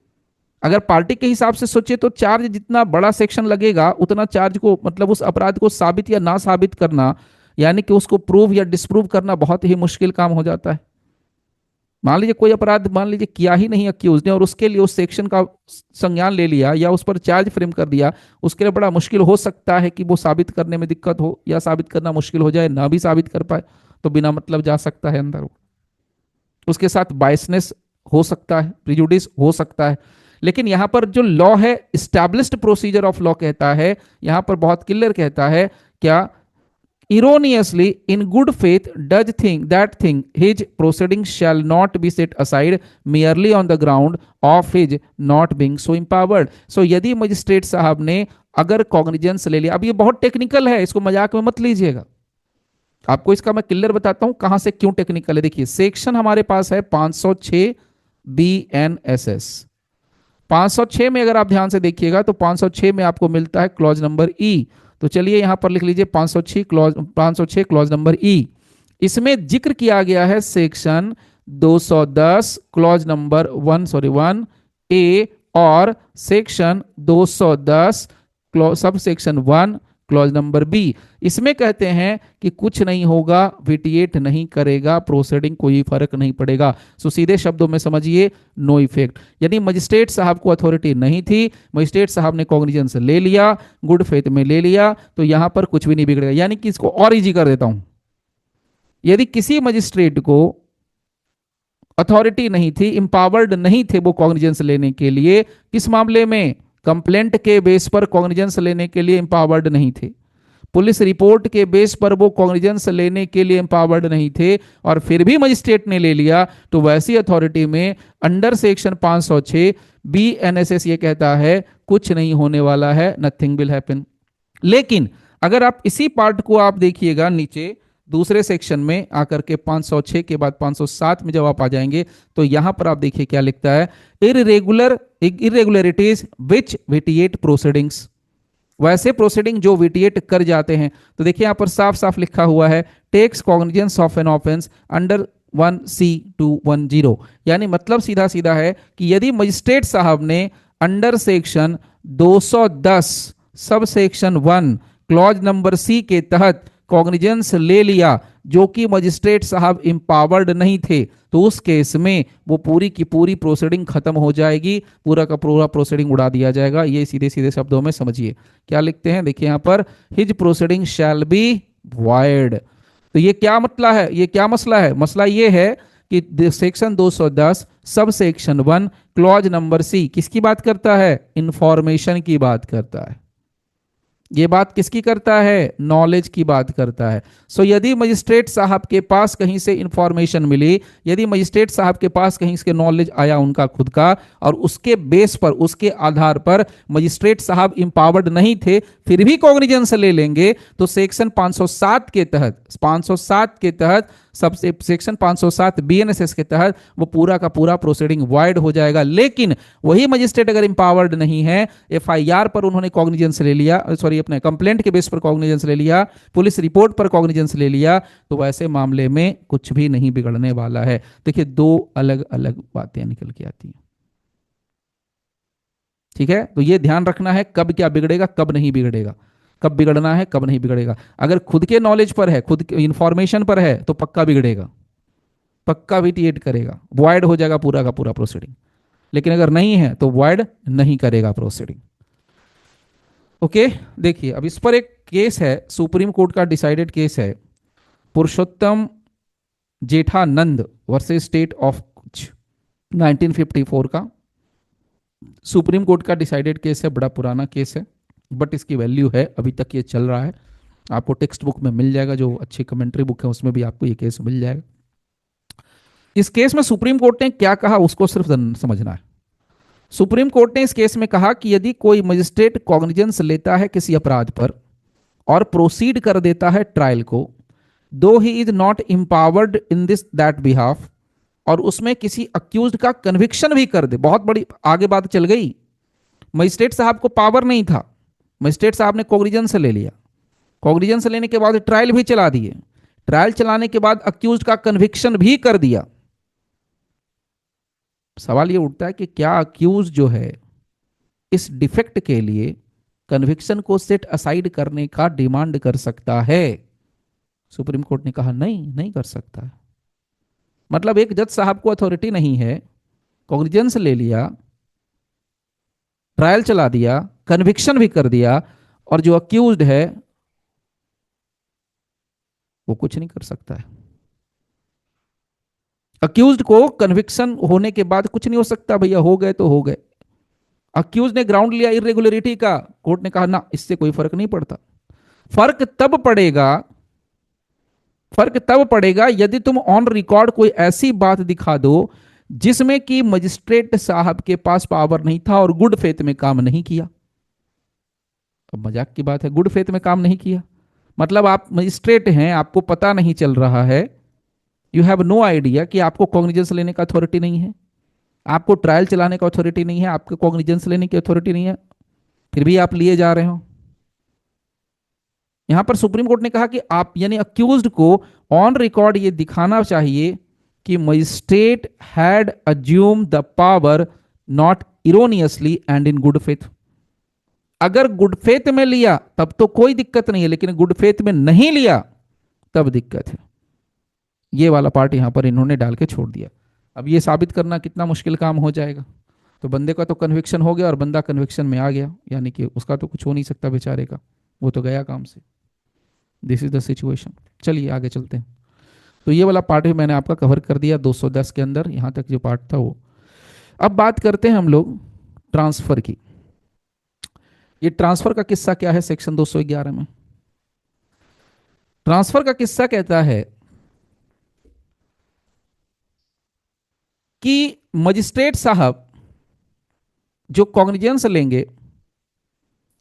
अगर पार्टी के हिसाब से सोचे तो चार्ज जितना बड़ा सेक्शन लगेगा उतना चार्ज को, मतलब उस अपराध को साबित या ना साबित करना, यानी कि उसको प्रूव या डिस्प्रूव करना बहुत ही मुश्किल काम हो जाता है। मान लीजिए कोई अपराध मान लीजिए किया ही नहीं अक्यूज ने, और उसके लिए उस सेक्शन का संज्ञान ले लिया या उस पर चार्ज फ्रेम कर दिया, उसके लिए बड़ा मुश्किल हो सकता है कि वो साबित करने में दिक्कत हो, या साबित करना मुश्किल हो जाए, ना भी साबित कर पाए तो बिना मतलब जा सकता है अंदर। उसके साथ बायसनेस हो सकता है, प्रिजुडिस हो सकता है। लेकिन यहां पर जो लॉ है, स्टैब्लिश्ड प्रोसीजर ऑफ लॉ कहता है, यहां पर बहुत क्लियर कहता है क्या, erroneously in good faith does think that thing his proceeding shall not be set aside merely on the ground of his not being so empowered। so यदि magistrate साहब ने अगर कॉग्निजेंस ले लिया, अब ये बहुत टेक्निकल है, इसको मजाक में मत लीजिएगा, आपको इसका मैं क्लियर बताता हूं कहां से क्यों टेक्निकल है। देखिए सेक्शन हमारे पास है 506 BNSS। 506 में अगर आप ध्यान से देखिएगा तो 506 में आपको मिलता है क्लॉज नंबर ई। तो चलिए यहां पर लिख लीजिए 506 क्लॉज नंबर ई। इसमें जिक्र किया गया है सेक्शन 210 क्लॉज नंबर 1 और section 210 sub section 1 clause number B. इसमें कहते हैं कि कुछ नहीं होगा, विटिएट नहीं करेगा प्रोसीडिंग, कोई फर्क नहीं पड़ेगा। सो सीधे शब्दों में समझिए, नो इफेक्ट। यानी मजिस्ट्रेट साहब को अथॉरिटी नहीं थी, मजिस्ट्रेट साहब ने कॉग्निजेंस ले लिया, गुड फेथ में ले लिया, तो यहां पर कुछ भी नहीं बिगड़ेगा। यानी कि इसको और इजी कर देता हूं, यदि किसी मजिस्ट्रेट को अथॉरिटी नहीं थी, इंपावर्ड नहीं थे वो कॉग्निजेंस लेने के लिए, किस मामले में, कंप्लेंट के बेस पर कॉग्निजेंस लेने के लिए इंपावर्ड नहीं थे, पुलिस रिपोर्ट के बेस पर वो कॉग्निजेंस लेने के लिए इंपावर्ड नहीं थे, और फिर भी मजिस्ट्रेट ने ले लिया, तो वैसी अथॉरिटी में अंडर सेक्शन 506 BNSS ये कहता है कुछ नहीं होने वाला है, नथिंग विल हैपन। लेकिन अगर आप इसी पार्ट को आप देखिएगा नीचे दूसरे सेक्शन में आकर के 506 के बाद 507 में जब आप आ जाएंगे तो यहां पर आप देखिए क्या लिखता है, इरेगुलरिटीज विच विटिएट प्रोसीडिंग्स, वैसे प्रोसीडिंग जो विटिएट कर जाते हैं। तो देखिए यहां पर साफ साफ लिखा हुआ है, takes cognizance of an offence under 1C210, यानी मतलब सीधा सीधा है कि यदि मजिस्ट्रेट साहब ने under section 210 sub section 1 clause number C के तहत कॉग्निजेंस ले लिया, जो कि मजिस्ट्रेट साहब इंपावर्ड नहीं थे, तो उस केस में वो पूरी की पूरी प्रोसीडिंग खत्म हो जाएगी, पूरा का पूरा प्रोसीडिंग उड़ा दिया जाएगा। ये सीधे सीधे शब्दों में समझिए क्या लिखते हैं, देखिए यहां पर his proceeding shall be void. तो ये क्या मतलब है, ये क्या मसला है, मसला ये है कि section 210 sub section 1 clause number C किसकी बात करता है, इंफॉर्मेशन की बात करता है। ये बात किसकी करता है, नॉलेज की बात करता है। सो यदि मजिस्ट्रेट साहब के पास कहीं से इंफॉर्मेशन मिली, यदि मजिस्ट्रेट साहब के पास कहीं से नॉलेज आया उनका खुद का, और उसके बेस पर उसके आधार पर मजिस्ट्रेट साहब इंपावर्ड नहीं थे फिर भी कॉग्निजेंस ले लेंगे, तो सेक्शन 507 के तहत सबसे सेक्शन 507 BNSS के तहत वो पूरा का पूरा प्रोसीडिंग वाइड हो जाएगा। लेकिन वही मजिस्ट्रेट अगर इंपावर्ड नहीं है, FIR पर उन्होंने कॉग्निजेंस ले लिया, सॉरी अपने कंप्लेंट के बेस पर कॉग्निजेंस ले लिया, पुलिस रिपोर्ट पर कॉग्निजेंस ले लिया, तो वैसे मामले में कुछ भी नहीं बिगड़ने वाला है। देखिए दो अलग अलग बातें निकल के आती हैं, ठीक है। तो ये ध्यान रखना है कब क्या बिगड़ेगा कब नहीं बिगड़ेगा। कब बिगड़ना है कब नहीं बिगड़ेगा। अगर खुद के नॉलेज पर है, खुद के इंफॉर्मेशन पर है, तो पक्का बिगड़ेगा, पक्का विटिएट करेगा, वॉइड हो जाएगा पूरा का पूरा प्रोसीडिंग। लेकिन अगर नहीं है तो वॉइड नहीं करेगा प्रोसीडिंग। ओके, देखिए अब इस पर एक केस है, सुप्रीम कोर्ट का डिसाइडेड केस है, पुरुषोत्तम जेठानंद वर्सेस स्टेट ऑफ 1954 का सुप्रीम कोर्ट का डिसाइडेड केस है, बड़ा पुराना केस है, बट इसकी वैल्यू है, अभी तक ये चल रहा है। आपको टेक्स्ट बुक में मिल जाएगा, जो अच्छी कमेंट्री बुक है उसमें भी आपको ये केस मिल जाएगा। इस केस में सुप्रीम कोर्ट ने क्या कहा उसको सिर्फ समझना है। सुप्रीम कोर्ट ने इस केस में कहा कि यदि कोई मजिस्ट्रेट कॉग्निजेंस लेता है किसी अपराध पर और प्रोसीड कर देता है ट्रायल को, दो he is not empowered in this that behalf, और उसमें किसी अक्यूज्ड का कन्विक्शन भी कर दे, बहुत बड़ी आगे बात चल गई, मजिस्ट्रेट साहब को पावर नहीं था, मजिस्ट्रेट साहब ने कॉग्निजेंस ले लिया, कॉग्निजेंस लेने के बाद ट्रायल भी चला दिए, ट्रायल चलाने के बाद अक्यूज्ड का कन्विक्शन भी कर दिया। सवाल ये उठता है कि क्या अक्यूज जो है इस डिफेक्ट के लिए कन्विक्शन को सेट असाइड करने का डिमांड कर सकता है? सुप्रीम कोर्ट ने कहा नहीं, नहीं कर सकता है। मतलब एक जज साहब को अथॉरिटी नहीं है, कॉग्निजेंस ले लिया, ट्रायल चला दिया, कन्विक्शन भी कर दिया, और जो अक्यूज्ड है वो कुछ नहीं कर सकता है। अक्यूज्ड को कन्विक्शन होने के बाद कुछ नहीं हो सकता, भैया हो गए तो हो गए। अक्यूज ने ग्राउंड लिया इरेगुलरिटी का, कोर्ट ने कहा ना, इससे कोई फर्क नहीं पड़ता। फर्क तब पड़ेगा, फर्क तब पड़ेगा यदि तुम ऑन रिकॉर्ड कोई ऐसी बात दिखा दो जिसमें कि मजिस्ट्रेट साहब के पास पावर नहीं था और गुड फेथ में काम नहीं किया। अब मजाक की बात है, गुड फेथ में काम नहीं किया मतलब आप मजिस्ट्रेट हैं, आपको पता नहीं चल रहा है, यू हैव नो आइडिया कि आपको कॉग्निजेंस लेने का अथॉरिटी नहीं है, आपको ट्रायल चलाने का अथॉरिटी नहीं है, आपको कॉग्निजेंस लेने की अथॉरिटी नहीं है, फिर भी आप लिए जा रहे हो। यहां पर सुप्रीम कोर्ट ने कहा कि आप यानी अक्यूज्ड को ऑन रिकॉर्ड ये दिखाना चाहिए कि magistrate had assume the power not erroneously and in good faith. अगर गुड फेथ में लिया तब तो कोई दिक्कत नहीं है, लेकिन गुड फेथ में नहीं लिया तब दिक्कत है। ये वाला पार्ट यहां पर इन्होंने डाल के छोड़ दिया। अब ये साबित करना कितना मुश्किल काम हो जाएगा। तो बंदे का तो कन्विक्शन हो गया और बंदा कन्विक्शन में आ गया, यानी कि उसका तो कुछ हो नहीं सकता बेचारे का, वो तो गया काम से। This is the situation. चलिए आगे चलते हैं। तो ये वाला पार्ट भी मैंने आपका कवर कर दिया 210 के अंदर, यहां तक जो पार्ट था वो। अब बात करते हैं हम लोग ट्रांसफर की। ये ट्रांसफर का किस्सा क्या है सेक्शन 211 में? ट्रांसफर का किस्सा कहता है कि मजिस्ट्रेट साहब जो कॉग्निजेंस लेंगे,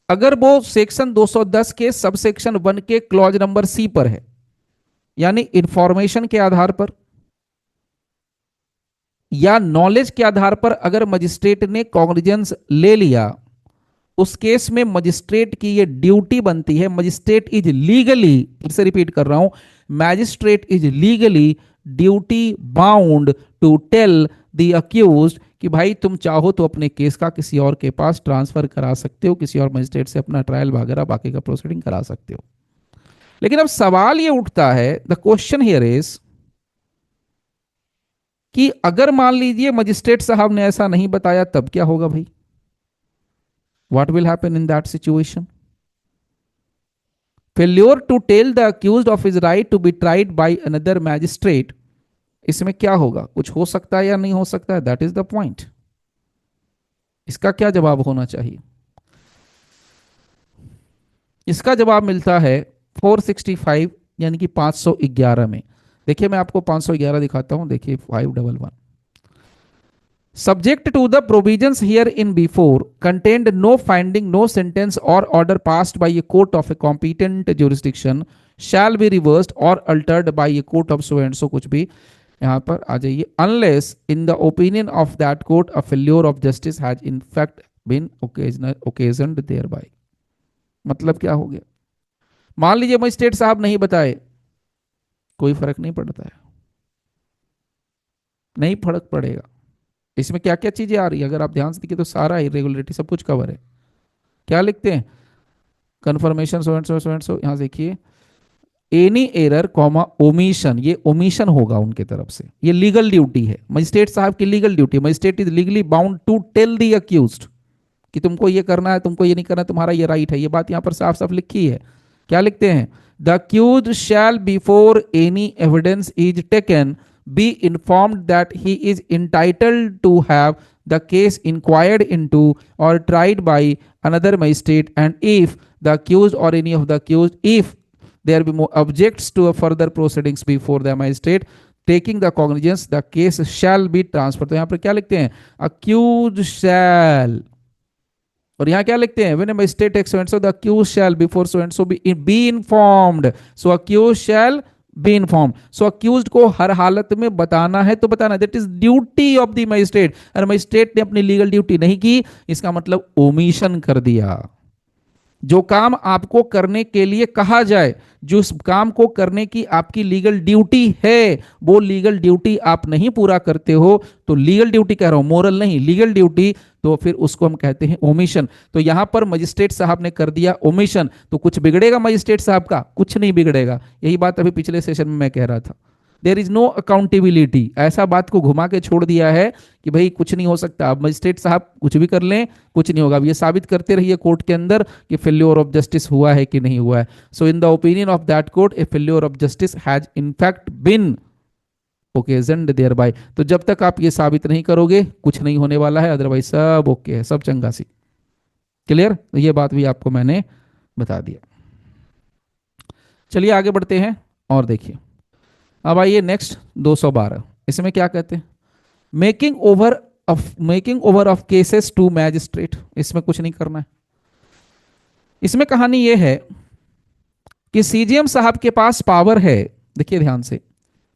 अगर वो सेक्शन 210 के सब सेक्शन 1 के क्लॉज नंबर सी पर है, यानी इंफॉर्मेशन के आधार पर या नॉलेज के आधार पर अगर मजिस्ट्रेट ने कॉग्निजेंस ले लिया, उस केस में मजिस्ट्रेट की ये ड्यूटी बनती है, मजिस्ट्रेट इज लीगली, फिर से रिपीट कर रहा हूं, magistrate is legally duty bound to tell the accused कि भाई तुम चाहो तो अपने केस का किसी और के पास ट्रांसफर करा सकते हो, किसी और मजिस्ट्रेट से अपना ट्रायल वगैरह बाकी का प्रोसीडिंग करा सकते हो। लेकिन अब सवाल ये उठता है, द क्वेश्चन हियर इज कि अगर मान लीजिए मजिस्ट्रेट साहब ने ऐसा नहीं बताया, तब क्या होगा भाई? What will happen in that situation? Failure to tell the accused of his right to be tried by another magistrate, इसमें क्या होगा? कुछ हो सकता है या नहीं हो सकता है? That is the point. इसका क्या जवाब होना चाहिए? इसका जवाब मिलता है 465 यानी कि 511 में। देखिए मैं आपको 511 दिखाता हूं, देखिए 511 subject to the provisions herein before contained no finding, no sentence or order passed by a court of a competent jurisdiction shall be reversed or altered by a court of so and so, कुछ भी यहां पर आ जाइए, unless in the opinion of that court a failure of justice has in fact been occasioned thereby। मतलब क्या हो गया? मान लीजिए मजिस्ट्रेट साहब नहीं बताए, कोई फर्क नहीं पड़ता है, नहीं फर्क पड़ेगा। इसमें क्या क्या चीजें आ रही है अगर आप ध्यान से देखिए तो सारा इरेगुलरिटी सब कुछ कवर है। क्या लिखते हैं? Confirmation so and so so and so, यहां देखिए एनी एरर कॉमा ओमिशन, ये ओमिशन होगा उनके तरफ से, ये लीगल ड्यूटी है, मजिस्ट्रेट साहब की legal duty, magistrate is legally bound to tell the accused कि तुमको ये करना है, तुमको ये नहीं करना, तुम्हारा ये राइट है, ये बात यहां पर साफ साफ लिखी है। क्या लिखते हैं? The accused shall before any evidence is taken be informed that he is entitled to have the case inquired into or tried by another magistrate, and if the accused or any of the accused, if there be more objects to a further proceedings before the magistrate taking the cognizance, the case shall be transferred। तो यहां पर क्या लिखते हैं? accused shall, और यहां क्या लिखते हैं? when a magistrate takes so and so, the accused shall before so and so be informed, so accused shall be inform. So accused को हर हालत में बताना है तो बताना, that is duty of the magistrate. और मजिस्ट्रेट ने अपनी लीगल ड्यूटी नहीं की, इसका मतलब ओमिशन कर दिया। जो काम आपको करने के लिए कहा जाए, जो काम को करने की आपकी लीगल ड्यूटी है, वो लीगल ड्यूटी आप नहीं पूरा करते हो, तो लीगल ड्यूटी कह रहा हूं, मोरल नहीं, लीगल ड्यूटी, तो फिर उसको हम कहते हैं ओमिशन। तो यहां पर मजिस्ट्रेट साहब ने कर दिया ओमिशन, तो कुछ बिगड़ेगा मजिस्ट्रेट साहब का? कुछ नहीं बिगड़ेगा। यही बात अभी पिछले सेशन में मैं कह रहा था, देर इज नो अकाउंटेबिलिटी। ऐसा बात को घुमा के छोड़ दिया है कि भाई कुछ नहीं हो सकता, अब मजिस्ट्रेट साहब कुछ भी कर लें, कुछ नहीं होगा। अब ये साबित करते रहिए कोर्ट के अंदर कि फेल्योर ऑफ जस्टिस हुआ है कि नहीं हुआ है। So in the opinion of that court a failure of justice has in fact been occasioned thereby. तो जब तक आप ये साबित नहीं करोगे कुछ नहीं होने वाला है, अदरवाइज सब ओके है, सब चंगा सी। क्लियर? तो ये बात भी आपको मैंने बता दिया। चलिए आगे बढ़ते हैं और देखिए, अब आइए नेक्स्ट 212। इसमें क्या कहते हैं? Making over of cases to magistrate. इसमें कुछ नहीं करना है। इसमें कहानी यह है कि सीजीएम साहब के पास पावर है, देखिए ध्यान से,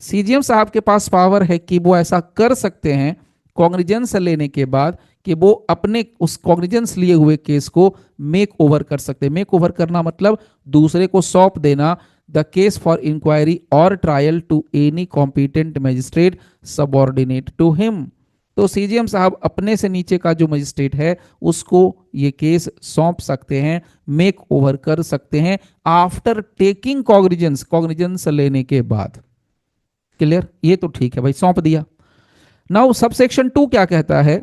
सीजीएम साहब के पास पावर है कि वो ऐसा कर सकते हैं कॉग्निजेंस लेने के बाद कि वो अपने उस कॉग्निजेंस लिए हुए केस को मेक ओवर कर सकते हैं। मेक ओवर करना मतलब दूसरे को सौंप देना, the case for inquiry or trial to any competent magistrate subordinate to him. तो सीजीएम साहब अपने से नीचे का जो मजिस्ट्रेट है उसको ये केस सौंप सकते हैं, मेक ओवर कर सकते हैं, आफ्टर टेकिंग कॉग्निजेंस, कॉग्निजेंस लेने के बाद। क्लियर? ये तो ठीक है भाई, सौंप दिया। नाउ सबसेक्शन 2 क्या कहता है?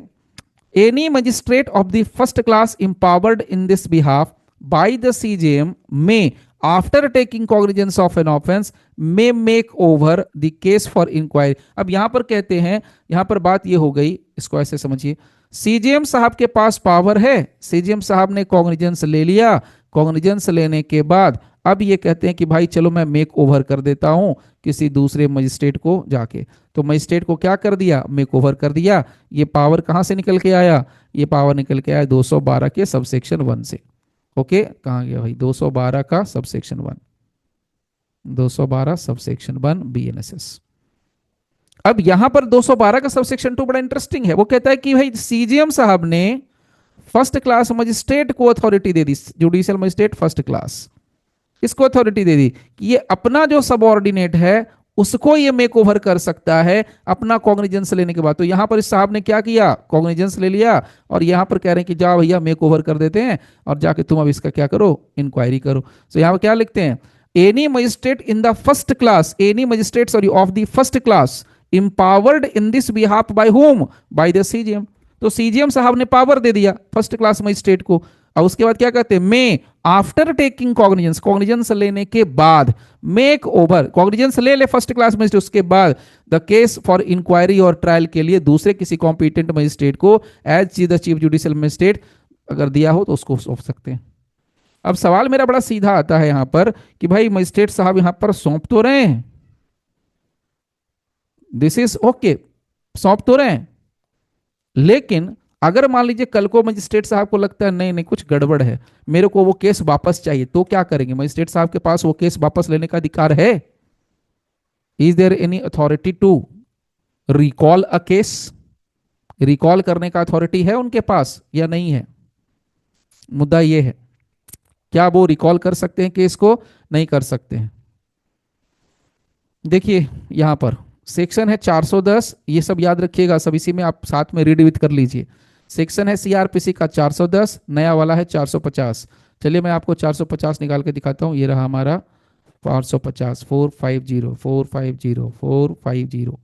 Any magistrate of the first class empowered in this behalf by the CJM may, after taking cognizance of an offense, may make over the case for inquiry। अब यहां पर कहते हैं, यहां पर बात ये हो गई, इसको ऐसे समझिए, सीजीएम साहब के पास पावर है, सीजीएम साहब ने कॉग्निजेंस ले लिया, कॉग्निजेंस लेने के बाद अब ये कहते हैं कि भाई चलो मैं मेक ओवर कर देता हूं किसी दूसरे मजिस्ट्रेट को जाके। तो मजिस्ट्रेट को क्या कर दिया? मेक ओवर कर दिया। ये पावर कहां से निकल के आया? ये पावर निकल के आया 212 के सबसेक्शन 1 से। ओके, कहां गया भाई? 212 का सबसेक्शन 1, 212 सबसेक्शन 1 बीएनएसएस। अब यहां पर 212 का सबसेक्शन 2 बड़ा इंटरेस्टिंग है। वो कहता है कि भाई सीजीएम साहब ने फर्स्ट क्लास मजिस्ट्रेट को अथॉरिटी दे दी, जुडिशियल मजिस्ट्रेट फर्स्ट क्लास, इसको अथॉरिटी दे दी कि ये अपना जो सबऑर्डिनेट है उसको ये मेक ओवर कर सकता है अपना कॉग्निजेंस लेने के बाद। तो यहां पर इस साहब ने क्या किया? कॉग्निजेंस ले लिया, और यहां पर कह रहे हैं कि जाओ भैया मेक ओवर कर देते हैं और जाके तुम अब इसका क्या करो? इंक्वायरी करो। तो यहां पर क्या लिखते हैं? Any magistrate in the first class, any magistrate sorry of the first class empowered in this behalf by whom? by the CJM। तो सीजीएम साहब ने पावर दे दिया फर्स्ट क्लास मजिस्ट्रेट को, और उसके बाद क्या कहते हैं? मे आफ्टर टेकिंग कॉग्निजेंस, कॉग्निजेंस लेने के बाद, मेक ओवर, कॉग्निजेंस ले ले फर्स्ट क्लास मजिस्ट्रेट, उसके बाद the case for inquiry or trial के लिए दूसरे किसी कॉम्पिटेंट मजिस्ट्रेट को as the chief judicial magistrate अगर दिया हो तो उसको सौंप सकते हैं। अब सवाल मेरा बड़ा सीधा आता है यहां पर कि भाई मजिस्ट्रेट साहब यहां पर सौंप तो रहे हैं, दिस इज ओके, सौंप तो रहे हैं, लेकिन अगर मान लीजिए कल को मजिस्ट्रेट साहब को लगता है नहीं नहीं कुछ गड़बड़ है, मेरे को वो केस वापस चाहिए, तो क्या करेंगे? मजिस्ट्रेट साहब के पास वो केस वापस लेने का अधिकार है? Is there any authority to recall a case? Recall करने का अथॉरिटी है उनके पास या नहीं है? मुद्दा ये है, क्या वो रिकॉल कर सकते हैं केस को? नहीं कर सकते हैं। देखिए यहां पर सेक्शन है 410, ये सब याद रखिएगा, सब इसी में आप साथ में रीड विथ कर लीजिए। सेक्शन है सीआरपीसी का 410, नया वाला है 450। चलिए मैं आपको 450 निकाल के दिखाता हूँ। ये रहा हमारा 450, 450, 450, 450,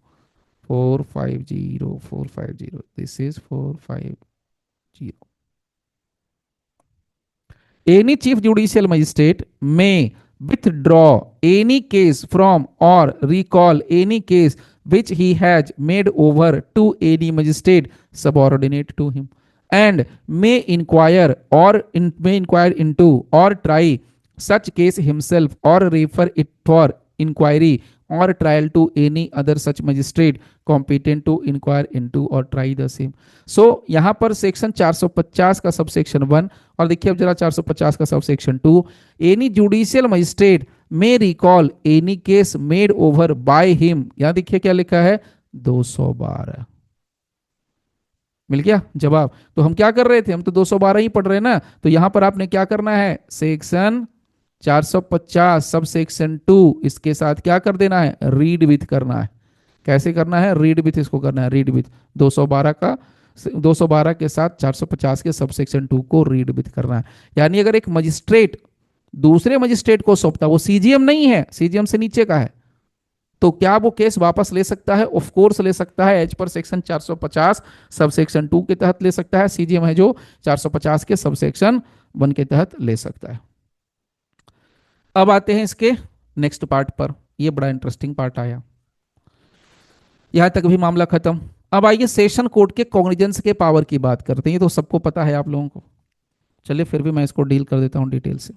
450, 450, this is 450। Any chief judicial magistrate may withdraw any case from or recall any case which he has made over to any magistrate subordinate to him, and may inquire into or try such case himself or refer it for inquiry or trial to any other such magistrate competent to inquire into or try the same। सो यहां पर section 450 का सब section 1 और देखिए अब जरा 450 का sub section 2, any judicial magistrate may recall any case made over by him. यहां देखिए क्या लिखा है, 212। मिल गया जवाब। तो हम क्या कर रहे थे, हम तो 212 ही पढ़ रहे हैं ना। तो यहां पर आपने क्या करना है, सेक्शन 450 सब सेक्शन 2 इसके साथ क्या कर देना है, रीड विथ करना है। कैसे करना है, रीड विथ इसको करना है, रीड विथ 212 का 212 के साथ 450 के सब सेक्शन 2 को रीड विथ करना है। यानी अगर एक मजिस्ट्रेट दूसरे मजिस्ट्रेट को सौंपता, वो सीजीएम नहीं है, सीजीएम से नीचे का है, तो क्या वो केस वापस ले सकता है? ऑफ कोर्स ले सकता है। As per section 450 sub section 2 के तहत ले सकता है। सीजीएम है जो 450 के सब सेक्शन 1 के तहत ले सकता है। अब आते हैं इसके नेक्स्ट पार्ट पर। ये बड़ा इंटरेस्टिंग पार्ट आया, यहां तक भी मामला खत्म। अब आइए सेशन कोर्ट के कॉग्निजेंस के पावर की बात करते हैं। ये तो सबको पता है आप लोगों को, चलिए फिर भी मैं इसको डील कर देता हूं डिटेल से।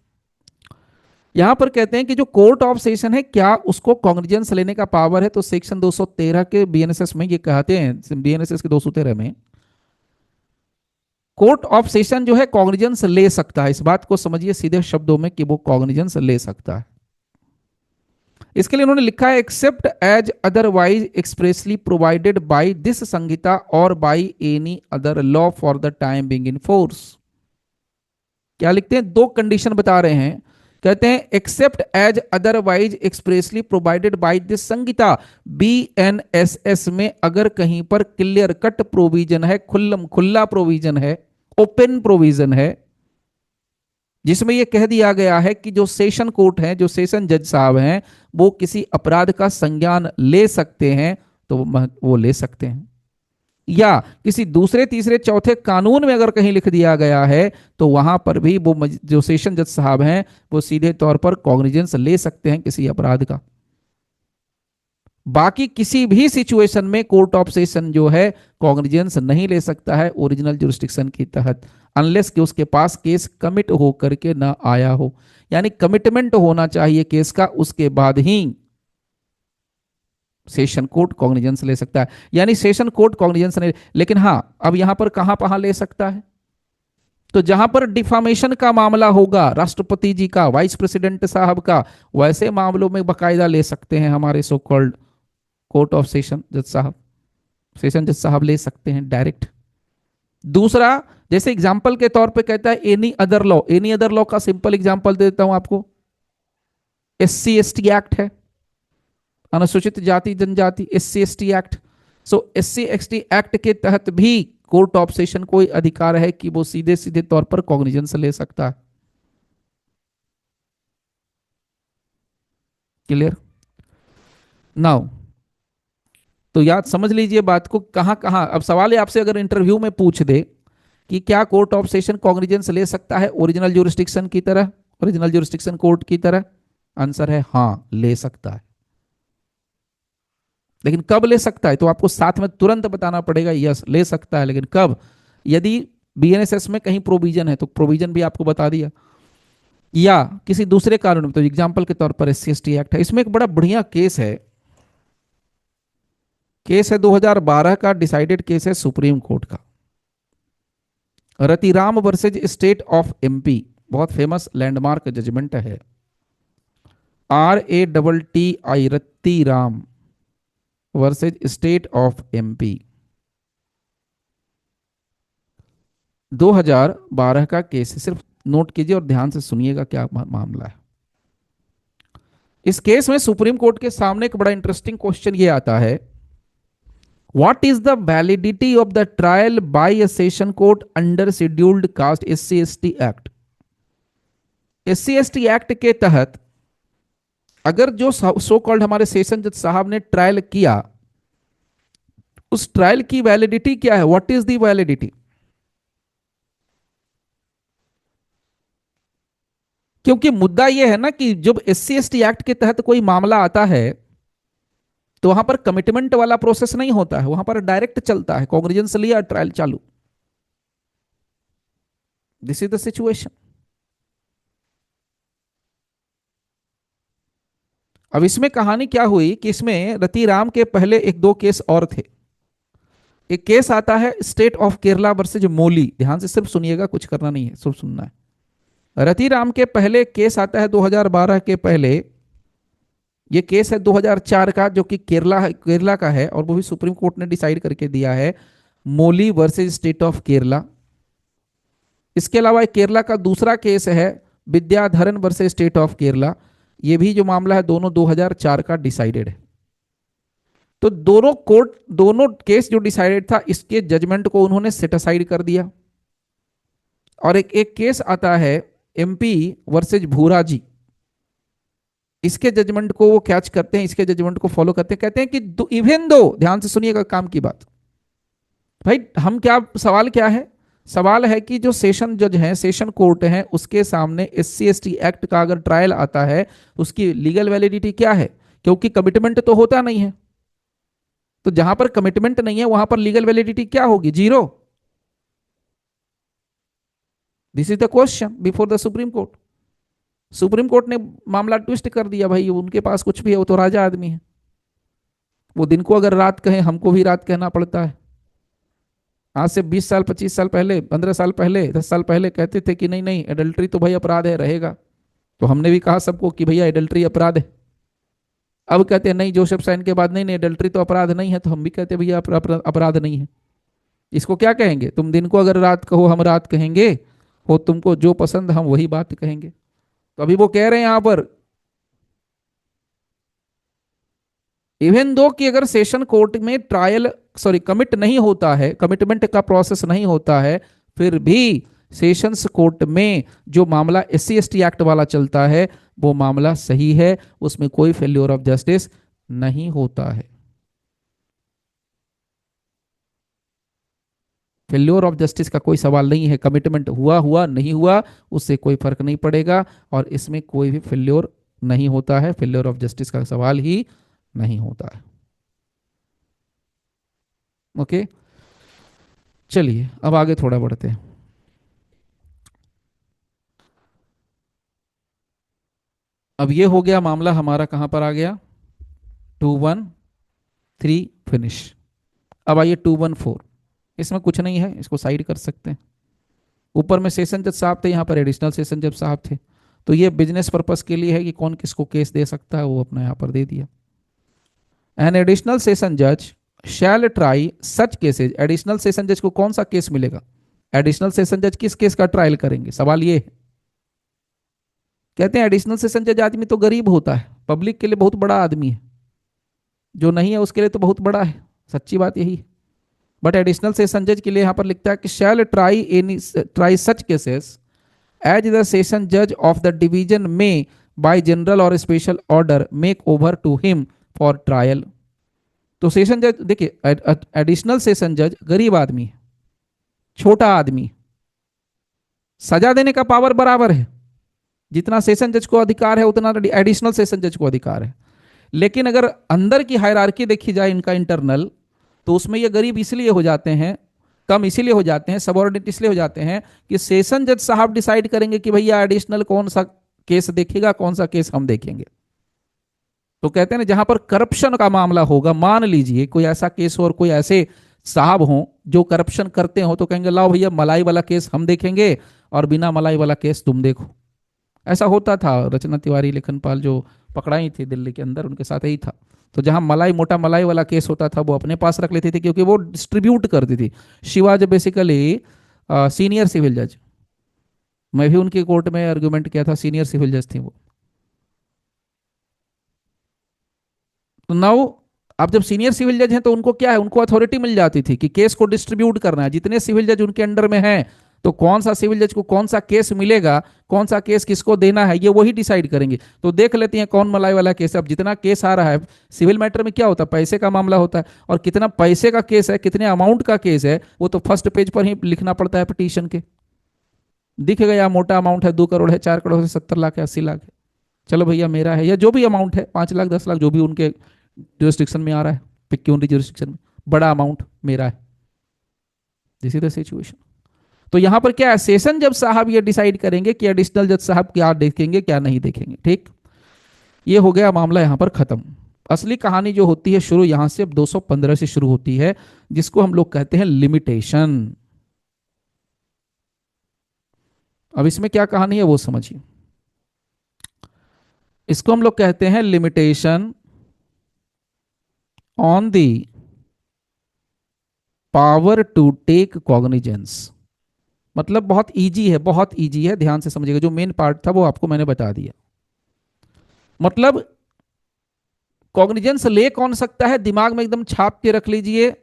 यहां पर कहते हैं कि जो कोर्ट ऑफ सेशन है, क्या उसको कॉग्निजेंस लेने का पावर है? तो सेक्शन 213 के बीएनएसएस में ये कहते हैं, बीएनएसएस के 213 में कोर्ट ऑफ सेशन जो है कॉग्निजेंस ले सकता है। इस बात को समझिए सीधे शब्दों में कि वो कॉग्निजेंस ले सकता है। इसके लिए उन्होंने लिखा है except as otherwise expressly provided by this Sanhita और by any other law for the time being in force. क्या लिखते हैं, दो कंडीशन बता रहे हैं। कहते हैं except as otherwise expressly provided by this Sanhita, BNSS में अगर कहीं पर क्लियर कट प्रोविजन है, खुल्लम खुल्ला प्रोविजन है, ओपन प्रोविजन है, जिसमें यह कह दिया गया है कि जो सेशन कोर्ट है, जो सेशन जज साहब हैं, वो किसी अपराध का संज्ञान ले सकते हैं, तो वो ले सकते हैं। या किसी दूसरे तीसरे चौथे कानून में अगर कहीं लिख दिया गया है, तो वहां पर भी वो जो सेशन जज साहब हैं, वो सीधे तौर पर कॉग्निजेंस ले सकते हैं किसी अपराध का। बाकी किसी भी सिचुएशन में कोर्ट ऑफ सेशन जो है कॉग्निजेंस नहीं ले सकता है ओरिजिनल जुरिस्डिक्शन के तहत, अनलेस कि उसके पास केस कमिट हो करके ना आया हो। यानी कमिटमेंट होना चाहिए केस का, उसके बाद ही सेशन कोर्ट कॉग्निजेंस ले सकता है। यानी सेशन कोर्ट कॉग्निजेंस नहीं, लेकिन हां अब यहां पर कहां ले सकता है, तो जहां पर डिफामेशन का मामला होगा, राष्ट्रपति जी का, वाइस प्रेसिडेंट साहब का, वैसे मामलों में बकायदा ले सकते हैं हमारे so called court of session जज साहब, सेशन जज साहब ले सकते हैं डायरेक्ट। दूसरा, जैसे एग्जांपल के तौर पे कहता है any other law, any other law का सिंपल एग्जांपल देता हूं आपको। एससी एसटी एक्ट है, अनुसूचित जाति जनजाति, एससी एसटी एक्ट। सो एससी एसटी एक्ट के तहत भी कोर्ट ऑफ सेशन को अधिकार है कि वो सीधे सीधे तौर पर कॉग्निजेंस ले सकता है। Clear now? तो याद समझ लीजिए बात को, कहां कहां। अब सवाल है आपसे, अगर इंटरव्यू में पूछ दे कि क्या कोर्ट ऑफ सेशन कॉग्निजेंस ले सकता है ओरिजिनल ज्यूरिस्डिक्शन की तरह, ओरिजिनल ज्यूरिस्डिक्शन कोर्ट की तरह, आंसर है हां ले सकता है। लेकिन कब ले सकता है, तो आपको साथ में तुरंत बताना पड़ेगा, यस ले सकता है, लेकिन कब? यदि बीएनएसएस में कहीं प्रोविजन है तो प्रोविजन भी आपको बता दिया, या किसी दूसरे कानून में, तो एग्जांपल के तौर पर एससी एसटी एक्ट है। इसमें एक बड़ा बढ़िया केस है, केस है 2012 का, डिसाइडेड केस है सुप्रीम कोर्ट का, Ratiram versus state of MP. बहुत फेमस लैंडमार्क जजमेंट है, RATTI Ratiram versus state of MP, 2012 का केस है। सिर्फ नोट कीजिए और ध्यान से सुनिएगा क्या मामला है। इस केस में सुप्रीम कोर्ट के सामने एक बड़ा इंटरेस्टिंग क्वेश्चन ये आता है, what is the validity of the trial by a session court under scheduled caste SC ST act. SC/ST act के तहत अगर जो सो कॉल्ड हमारे सेशन जज साहब ने ट्रायल किया, उस ट्रायल की वैलिडिटी क्या है? What is the validity? क्योंकि मुद्दा यह है ना कि जब SC/ST एक्ट के तहत कोई मामला आता है तो वहां पर कमिटमेंट वाला प्रोसेस नहीं होता है, वहां पर डायरेक्ट चलता है, कॉग्निजेंस लिया ट्रायल चालू। This is the situation. अब इसमें कहानी क्या हुई कि इसमें रतिराम के पहले एक दो केस और थे। एक केस आता है स्टेट ऑफ केरला वर्सेज मोली, ध्यान से सिर्फ सुनिएगा, कुछ करना नहीं है, सिर्फ सुनना है। रतिराम के पहले केस आता है 2012 के पहले। ये केस है 2004 का, जो कि केरला का है, और वो भी सुप्रीम कोर्ट ने डिसाइड करके दिया है, मोली वर्सेज स्टेट ऑफ केरला। इसके अलावा केरला का दूसरा केस है Vidyadharan versus state of Kerala. ये भी जो मामला है दोनों 2004 का डिसाइडेड है। तो दोनों केस जो डिसाइडेड था, इसके जजमेंट को उन्होंने सेट असाइड कर दिया। और एक केस आता है MP वर्सेज भूरा जी। इसके जजमेंट को वो कैच करते हैं, इसके जजमेंट को फॉलो करते हैं, कहते हैं कि इवन दो, ध्यान से सुनिएगा काम की बात भाई, हम क्या सवाल क्या है? सवाल है कि जो सेशन जज हैं, सेशन कोर्ट है, उसके सामने SC/ST एक्ट का अगर ट्रायल आता है, उसकी लीगल वैलिडिटी क्या है? क्योंकि कमिटमेंट तो होता नहीं है, तो जहां पर कमिटमेंट नहीं है वहां पर लीगल वैलिडिटी क्या होगी? Zero. This is the question before the supreme court. Supreme court ने मामला ट्विस्ट कर दिया भाई, उनके पास कुछ भी है, वो तो राजा आदमी है। वो दिन को अगर रात कहें, हमको भी रात कहना पड़ता है। आज से 20 साल 25 साल पहले, 15 साल पहले, 10 साल पहले कहते थे कि नहीं नहीं एडल्ट्री तो भाई अपराध है, रहेगा। तो हमने भी कहा सबको कि भैया एडल्ट्री अपराध है। अब कहते हैं नहीं, जोसेफ साइन के बाद नहीं नहीं एडल्ट्री तो अपराध नहीं है, तो हम भी कहते हैं भैया अपराध नहीं है। इसको क्या कहेंगे? तुम दिन को अगर रात कहो, हम रात कहेंगे, हो तुमको जो पसंद हम वही बात कहेंगे। तो अभी वो कह रहे हैं यहां पर, इवन दो कि अगर सेशन कोर्ट में ट्रायल कमिट नहीं होता है, कमिटमेंट का प्रोसेस नहीं होता है, फिर भी सेशंस कोर्ट में जो मामला SC/ST एक्ट वाला चलता है वो मामला सही है, उसमें कोई फेल्योर ऑफ जस्टिस नहीं होता है। फेल्योर ऑफ जस्टिस का कोई सवाल नहीं है, कमिटमेंट हुआ हुआ नहीं हुआ उससे कोई फर्क नहीं पड़ेगा, और इसमें कोई भी फेल्योर नहीं होता है, फेल्योर ऑफ जस्टिस का सवाल ही नहीं होता है। ओके, चलिए अब आगे थोड़ा बढ़ते हैं। अब ये हो गया मामला हमारा, कहां पर आ गया? 213 फिनिश। अब आइए 214। इसमें कुछ नहीं है, इसको साइड कर सकते हैं। ऊपर में सेशन जज साहब थे, यहाँ पर एडिशनल सेशन जज साहब थे। तो ये बिजनेस पर्पस के लिए है कि कौन किसको केस दे सकता है, वो अपना यहाँ पर दे दिया। एन एडिशनल सेशन जज shall try such cases. Additional session जज को कौन सा केस मिलेगा? एडिशनल सेशन जज किस केस का ट्रायल करेंगे? सवाल ये है। कहते हैं एडिशनल सेशन जज आदमी तो गरीब होता है, पब्लिक के लिए बहुत बड़ा आदमी है, जो नहीं है उसके लिए तो बहुत बड़ा है, सच्ची बात यही है। बट एडिशनल सेशन जज के लिए यहां पर लिखता है कि shall try such cases as the session जज ऑफ द डिवीजन में बाय जनरल और special order make over to him for trial. तो सेशन जज देखिए, एडिशनल सेशन जज गरीब आदमी है, छोटा आदमी, सजा देने का पावर बराबर है, जितना सेशन जज को अधिकार है उतना एडिशनल सेशन जज को अधिकार है। लेकिन अगर अंदर की हायरार्की देखी जाए इनका इंटरनल, तो उसमें ये गरीब इसलिए हो जाते हैं, कम इसीलिए हो जाते हैं, सबऑर्डिनेट इसलिए हो जाते हैं कि सेशन जज साहब डिसाइड करेंगे कि भैया एडिशनल कौन सा केस देखेगा, कौन सा केस हम देखेंगे। तो कहते हैं ना, जहां पर करप्शन का मामला होगा, मान लीजिए कोई ऐसा केस हो और कोई ऐसे साहब हो जो करप्शन करते हो, तो कहेंगे लाओ भैया मलाई वाला केस हम देखेंगे और बिना मलाई वाला केस तुम देखो। ऐसा होता था, रचना तिवारी लेखनपाल जो पकड़ाई थी दिल्ली के अंदर, उनके साथ ही था। तो जहां मलाई मोटा मलाई वाला केस होता था वो अपने पास रख लेती थी, क्योंकि वो डिस्ट्रीब्यूट करती थी। शिवा जो बेसिकली सीनियर सिविल जज, मैं भी उनकी कोर्ट में आर्गुमेंट किया था, सीनियर सिविल जज थी वो। तो नाउ अब जब सीनियर सिविल जज हैं तो उनको क्या है, उनको अथॉरिटी मिल जाती थी कि केस को डिस्ट्रीब्यूट करना है, जितने सिविल जज उनके अंडर में हैं तो कौन सा सिविल जज को कौन सा केस मिलेगा, कौन सा केस किसको देना है, ये वही डिसाइड करेंगे। तो देख लेते हैं कौन मलाई वाला केस है। अब जितना केस आ रहा है सिविल मैटर में क्या होता है, पैसे का मामला होता है, और कितना पैसे का केस है, कितने अमाउंट का केस है, वो तो फर्स्ट पेज पर ही लिखना पड़ता है पिटीशन के। दिखेगा या मोटा अमाउंट है, 2 करोड़ है, 4 करोड़ है, 70 लाख है, 80 लाख है, चलो भैया मेरा है, या जो भी अमाउंट है, 5 लाख 10 लाख जो भी उनके जुरिस्डिक्शन में आ रहा है, पिक्यूनरी जुरिस्डिक्शन में, बड़ा अमाउंट मेरा है। This is the situation. तो यहां पर क्या है, सेशन जज साहब ये डिसाइड करेंगे कि एडिशनल जज साहब क्या देखेंगे क्या नहीं देखेंगे। ठीक, ये हो गया मामला यहां पर खत्म। असली कहानी जो होती है शुरू यहां से अब 215 से शुरू होती है, जिसको हम लोग कहते हैं लिमिटेशन। अब इसमें क्या कहानी है वो समझिए। इसको हम लोग कहते हैं limitation on the power to take cognizance. मतलब बहुत इजी है, बहुत इजी है, ध्यान से समझिएगा। जो मेन पार्ट था वो आपको मैंने बता दिया। मतलब कॉग्निजेंस ले कौन सकता है, दिमाग में एकदम छाप के रख लीजिए।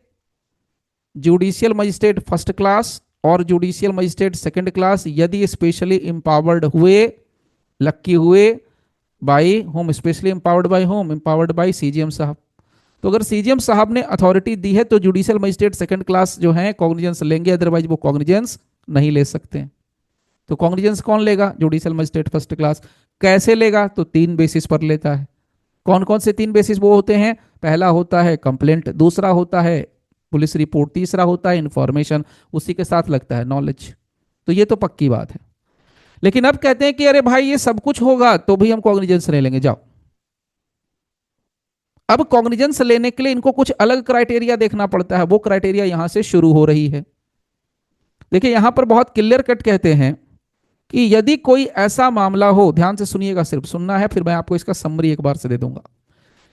जुडिशियल मजिस्ट्रेट फर्स्ट क्लास और जुडिशियल मजिस्ट्रेट सेकंड क्लास यदि स्पेशली एम्पावर्ड हुए, लक्की हुए by him, specially empowered by him, empowered by CGM साहब। तो अगर सीजीएम साहब ने अथॉरिटी दी है तो जुडिशियल मजिस्ट्रेट सेकंड क्लास जो है कॉग्निजेंस लेंगे, अदरवाइज वो कॉग्निजेंस नहीं ले सकते। तो कॉग्निजेंस कौन लेगा, जुडिशियल मजिस्ट्रेट फर्स्ट क्लास। कैसे लेगा, तो 3 बेसिस पर लेता है। कौन कौन से 3 बेसिस वो होते हैं, पहला होता है कंप्लेंट, दूसरा होता है पुलिस रिपोर्ट, तीसरा होता है इंफॉर्मेशन, उसी के साथ लगता है नॉलेज। तो ये तो पक्की बात है। लेकिन अब कहते हैं कि अरे भाई ये सब कुछ होगा तो भी हम कॉग्निजेंस नहीं लेंगे, जाओ। अब कॉग्निजेंस लेने के लिए इनको कुछ अलग क्राइटेरिया देखना पड़ता है, वो क्राइटेरिया यहां से शुरू हो रही है। देखिए यहां पर बहुत क्लियर कट कहते हैं कि यदि कोई ऐसा मामला हो, ध्यान से सुनिएगा, सिर्फ सुनना है, फिर मैं आपको इसका समरी एक बार से दे दूंगा।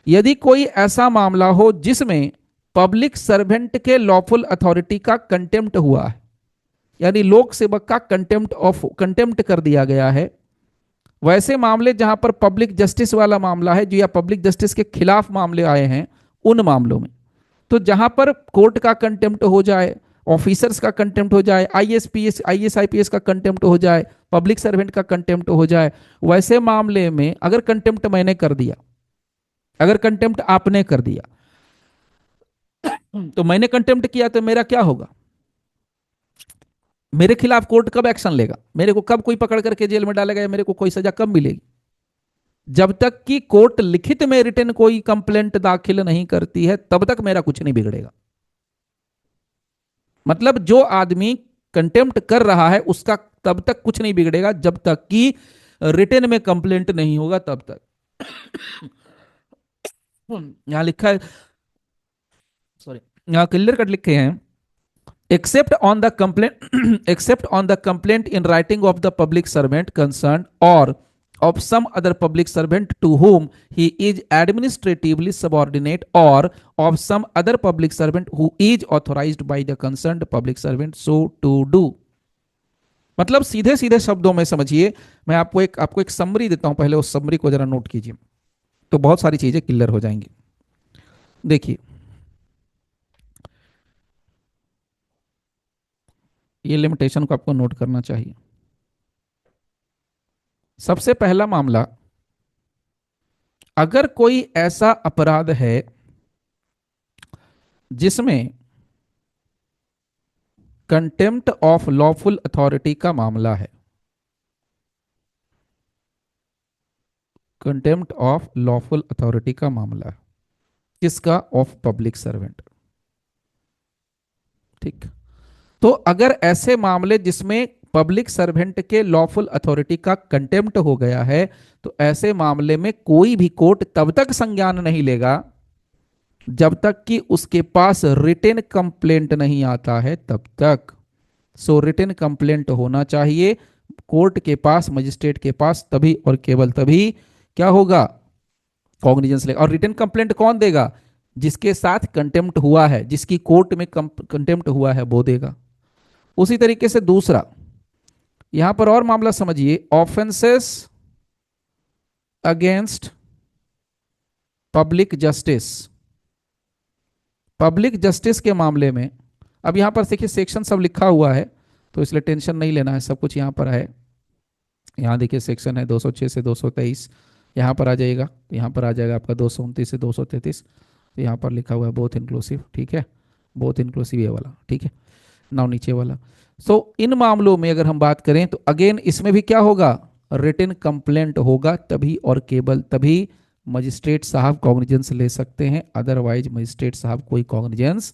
यदि कोई ऐसा मामला हो जिसमें पब्लिक सर्वेंट के लॉफुल अथॉरिटी का कंटेम्प्ट हुआ है, यानी लोक सेवक का कंटेम्प्ट कर दिया गया है, वैसे मामले जहां पर पब्लिक जस्टिस वाला मामला है, जो या पब्लिक जस्टिस के खिलाफ मामले आए हैं, उन मामलों में, तो जहां पर कोर्ट का कंटेम्प्ट हो जाए, ऑफिसर्स का कंटेम्प्ट हो जाए, आईएएस आईएएस आईपीएस का कंटेम्प्ट हो जाए, पब्लिक सर्वेंट का कंटेम्प्ट हो जाए, वैसे मामले में अगर कंटेम्प्ट मैंने कर दिया, अगर कंटेम्प्ट आपने कर दिया, तो मैंने कंटेम्प्ट किया तो मेरा क्या होगा, मेरे खिलाफ कोर्ट कब एक्शन लेगा, मेरे को कब कोई पकड़ करके जेल में डालेगा, या मेरे को कोई सजा कब मिलेगी, जब तक कि कोर्ट लिखित में रिटर्न कोई कंप्लेंट दाखिल नहीं करती है तब तक मेरा कुछ नहीं बिगड़ेगा। मतलब जो आदमी कंटेम्प्ट कर रहा है उसका तब तक कुछ नहीं बिगड़ेगा जब तक कि रिटर्न में कंप्लेंट नहीं होगा, तब तक। यहां लिखा है, सॉरी, यहां क्लियर कट लिखे हैं, except on the complaint except on the complaint in writing of the public servant concerned or of some other public servant to whom he is administratively subordinate or of some other public servant who is authorized by the concerned public servant so to do। मतलब सीधे सीधे शब्दों में समझिए, मैं आपको एक summary देता हूं, पहले उस समरी को जरा नोट कीजिए तो बहुत सारी चीजें क्लियर हो जाएंगी। देखिए ये लिमिटेशन को आपको नोट करना चाहिए। सबसे पहला मामला, अगर कोई ऐसा अपराध है जिसमें कंटेम्प्ट ऑफ लॉफुल अथॉरिटी का मामला है, कंटेम्प्ट ऑफ लॉफुल अथॉरिटी का मामला है, किसका, ऑफ पब्लिक सर्वेंट। ठीक, तो अगर ऐसे मामले जिसमें पब्लिक सर्वेंट के लॉफुल अथॉरिटी का कंटेम्प्ट हो गया है, तो ऐसे मामले में कोई भी कोर्ट तब तक संज्ञान नहीं लेगा जब तक कि उसके पास रिटन कंप्लेंट नहीं आता है, तब तक। सो रिटन कंप्लेंट होना चाहिए कोर्ट के पास, मजिस्ट्रेट के पास, तभी और केवल तभी क्या होगा, कॉग्निजेंस लेगा। और रिटन कंप्लेंट कौन देगा, जिसके साथ कंटेम्प्ट हुआ है, जिसकी कोर्ट में कंटेम्प्ट हुआ है वो देगा। उसी तरीके से दूसरा, यहां पर और मामला समझिए, offences against public justice. Public justice के मामले में, अब यहां पर देखिए सेक्शन सब लिखा हुआ है, तो इसलिए टेंशन नहीं लेना है, सब कुछ यहाँ पर है। यहाँ देखिए सेक्शन है 206 से 223, यहाँ पर आ जाएगा, तो यहाँ पर आ जाएगा आपका 229 से 233, तो यहाँ पर लिखा हुआ है बोथ इंक्लूसिव, ठीक है, बोथ इंक्लूसिव ये वाला, ठीक है। नाउ नीचे वाला, सो इन मामलों में अगर हम बात करें तो अगेन इसमें भी क्या होगा, रिटन कंप्लेंट होगा, तभी और केवल तभी मजिस्ट्रेट साहब कॉग्निजेंस ले सकते हैं, अदरवाइज मजिस्ट्रेट साहब कोई कॉग्निजेंस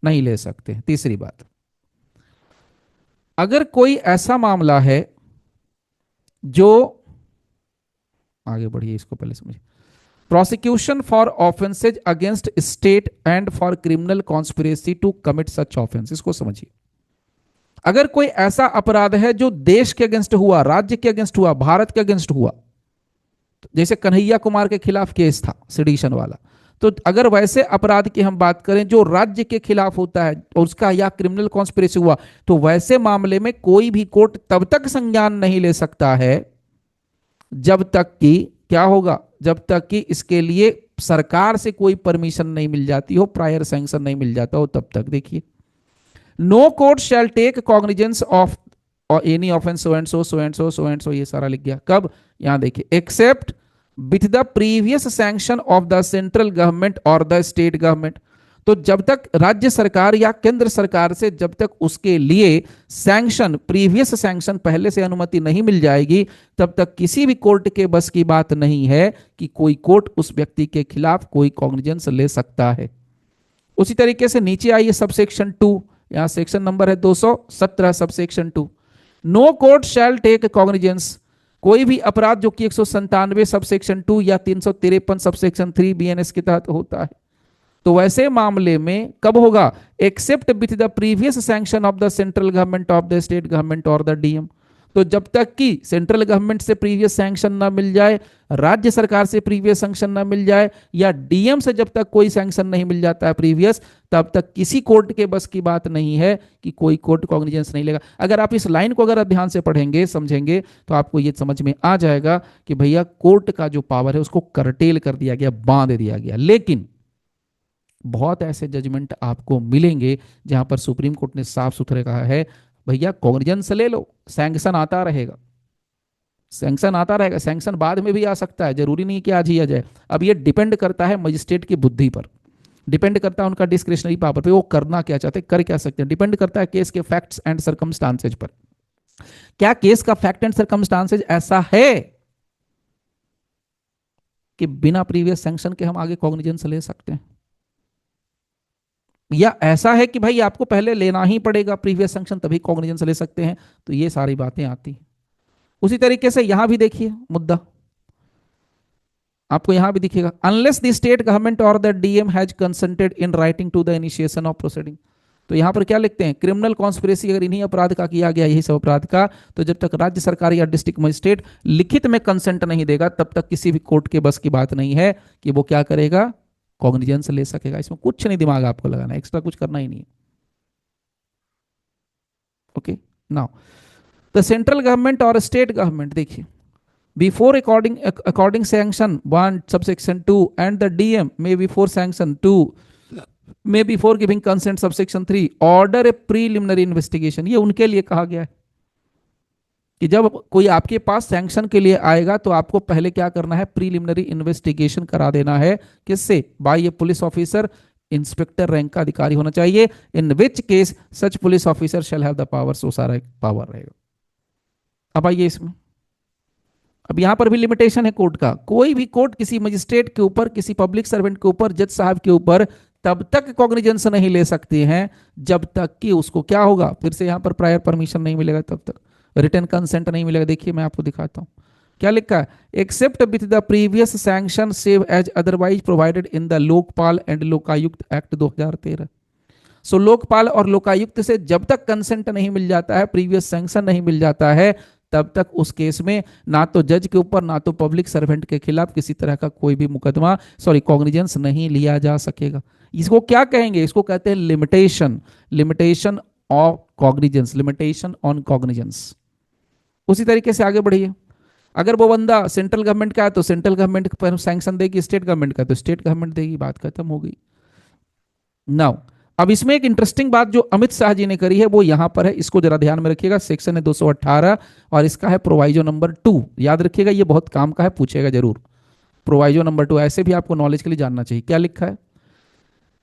नहीं ले सकते। तीसरी बात, अगर कोई ऐसा मामला है जो, आगे बढ़िए इसको पहले समझिए, prosecution for offences against state and for criminal conspiracy to commit such offence, इसको समझिए। अगर कोई ऐसा अपराध है जो देश के अगेंस्ट हुआ, राज्य के अगेंस्ट हुआ, भारत के अगेंस्ट हुआ, जैसे कन्हैया कुमार के खिलाफ केस था सेडिशन वाला, तो अगर वैसे अपराध की हम बात करें जो राज्य के खिलाफ होता है और उसका या क्रिमिनल कॉन्स्पिरेसी हुआ, तो वैसे मामले में कोई भी कोर्ट तब तक संज्ञान नहीं ले सकता है जब तक कि क्या होगा, जब तक कि इसके लिए सरकार से कोई परमिशन नहीं मिल जाती हो, प्रायर सैंक्शन नहीं मिल जाता हो, तब तक। देखिए, no court shall take cognizance of any offence so and so so and so so and so, ये सारा लिख गया। कब, यहां देखिए, except with the previous sanction of the central government or the state government, तो जब तक राज्य सरकार या केंद्र सरकार से जब तक उसके लिए सैंक्शन, प्रीवियस सैंक्शन, पहले से अनुमति नहीं मिल जाएगी, तब तक किसी भी कोर्ट के बस की बात नहीं है कि कोई कोर्ट उस व्यक्ति के खिलाफ कोई कॉग्निजेंस ले सकता है। उसी तरीके से नीचे आइए, सब सेक्शन 2, यहां सेक्शन नंबर है 217, subsection 2, no court shall take cognizance, कोई भी अपराध जो कि 197 सब सेक्शन 2 या 353 सब सेक्शन 3 बीएनएस के तहत होता है, तो वैसे मामले में कब होगा, except with the previous sanction of the central government of the state government or the DM, तो जब तक कि सेंट्रल गवर्नमेंट से प्रीवियस सैंक्शन ना मिल जाए, राज्य सरकार से प्रीवियस सैंक्शन ना मिल जाए, या डीएम से जब तक कोई सैंक्शन नहीं मिल जाता है प्रीवियस, तब तक किसी कोर्ट के बस की बात नहीं है कि कोई कोर्ट कॉग्निजेंस नहीं लेगा। अगर आप इस लाइन को अगर ध्यान से पढ़ेंगे, समझेंगे, तो आपको ये समझ में आ जाएगा कि भैया कोर्ट का जो पावर है उसको करटेल कर दिया गया, बांध दिया गया। लेकिन बहुत ऐसे जजमेंट आपको मिलेंगे जहां पर सुप्रीम कोर्ट ने साफ सुथरे कहा है, भैया कॉग्निजेंस ले लो, सैंक्शन आता रहेगा, सैंक्शन आता रहेगा, सैंक्शन बाद में भी आ सकता है, जरूरी नहीं कि आज ही आ जाए। अब ये डिपेंड करता है मजिस्ट्रेट की बुद्धि पर, डिपेंड करता है उनका डिस्क्रिशनरी पावर पे, वो करना क्या चाहते हैं, कर क्या सकते हैं, डिपेंड करता है केस के फैक्ट्स एंड सर्कमस्टांसेज पर। क्या केस का फैक्ट एंड सर्कमस्टांसेज ऐसा है कि बिना प्रीवियस सैंक्शन के हम आगे कॉग्निजेंस ले सकते हैं, या ऐसा है कि भाई आपको पहले लेना ही पड़ेगा प्रीवियस सैंक्शन तभी कॉग्निजेंस ले सकते हैं, तो ये सारी बातें आती हैं। उसी तरीके से यहां भी देखिए मुद्दा, आपको यहां भी दिखेगा, unless the state government or the DM has consented in writing to the initiation of proceeding, तो यहां पर क्या लिखते हैं, क्रिमिनल कॉन्स्पिरेसी अगर इन्हीं अपराध का किया गया, यही सब अपराध का, तो जब तक राज्य सरकार या डिस्ट्रिक्ट मजिस्ट्रेट लिखित में कंसेंट नहीं देगा, तब तक किसी भी कोर्ट के बस की बात नहीं है कि वो क्या करेगा, कॉग्निजेंस ले सकेगा। इसमें कुछ नहीं दिमाग आपको लगाना, एक्स्ट्रा कुछ करना ही नहीं है। Okay, now the central government और स्टेट गवर्नमेंट, देखिए, before according sanction 1 subsection 2 and the DM may before sanction 2 may before giving consent subsection 3 order A preliminary investigation, ये उनके लिए कहा गया है कि जब कोई आपके पास सैंक्शन के लिए आएगा तो आपको पहले क्या करना है, प्रीलिमिनरी इन्वेस्टिगेशन करा देना है, किससे, by a police officer, inspector rank का अधिकारी होना चाहिए, in which case such police officer shall have the power, so सारा पावर रहेगा। अब आइए इसमें, अब यहां पर भी लिमिटेशन है कोर्ट का, कोई भी कोर्ट किसी मजिस्ट्रेट के ऊपर, किसी पब्लिक सर्वेंट के ऊपर, जज साहब के ऊपर तब तक कॉग्निजेंस नहीं ले सकते हैं जब तक कि उसको क्या होगा, फिर से यहां पर प्रायर परमिशन नहीं मिलेगा, तब तक रिटन कंसेंट नहीं मिलेगा। देखिए मैं आपको दिखाता हूं क्या लिखा है, except with the previous sanction save as otherwise provided in the Lokpal and Lokayukta act 2013। So Lokpal और लोकायुक्त से जब तक कंसेंट नहीं मिल जाता है, प्रीवियस सैंक्शन नहीं मिल जाता है, तब तक उस केस में ना तो जज के ऊपर ना तो पब्लिक सर्वेंट के खिलाफ किसी तरह का कोई भी मुकदमा, कॉग्निजेंस नहीं लिया जा सकेगा। इसको क्या कहेंगे, इसको कहते हैं limitation, limitation of cognizance, limitation on cognizance. उसी तरीके से आगे बढ़िए, अगर वो बंदा सेंट्रल गवर्नमेंट का है तो सेंट्रल गवर्नमेंट पर सैंक्शन देगी, स्टेट गवर्नमेंट का तो स्टेट गवर्नमेंट देगी, बात खत्म हो गई। नाउ अब इसमें एक इंटरेस्टिंग बात जो अमित शाह जी ने करी है वो यहां पर है, इसको जरा ध्यान में रखिएगा। सेक्शन है 218 और इसका है प्रोवाइजो नंबर 2। याद रखिएगा, ये बहुत काम का है, पूछेगा जरूर। प्रोवाइजो नंबर 2 ऐसे भी आपको नॉलेज के लिए जानना चाहिए। क्या लिखा है?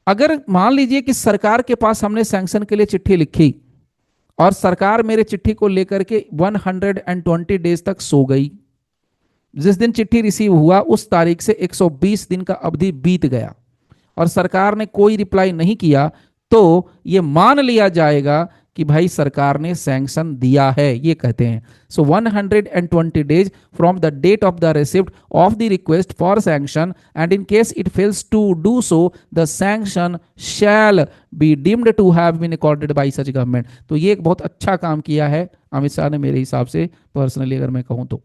अगर मान लीजिए कि सरकार के पास हमने सैंक्शन के लिए चिट्ठी लिखी और सरकार मेरे चिट्ठी को लेकर के 120 डेज तक सो गई, जिस दिन चिट्ठी रिसीव हुआ उस तारीख से 120 दिन का अवधि बीत गया और सरकार ने कोई रिप्लाई नहीं किया, तो ये मान लिया जाएगा कि भाई सरकार ने सैंक्शन दिया है, ये कहते हैं। So 120 days from the date of the receipt of the request for sanction and in case it fails to do so the sanction shall be deemed to have been accorded by such government. तो ये एक बहुत अच्छा काम किया है अमित शाह ने मेरे हिसाब से, पर्सनली अगर मैं कहूँ तो,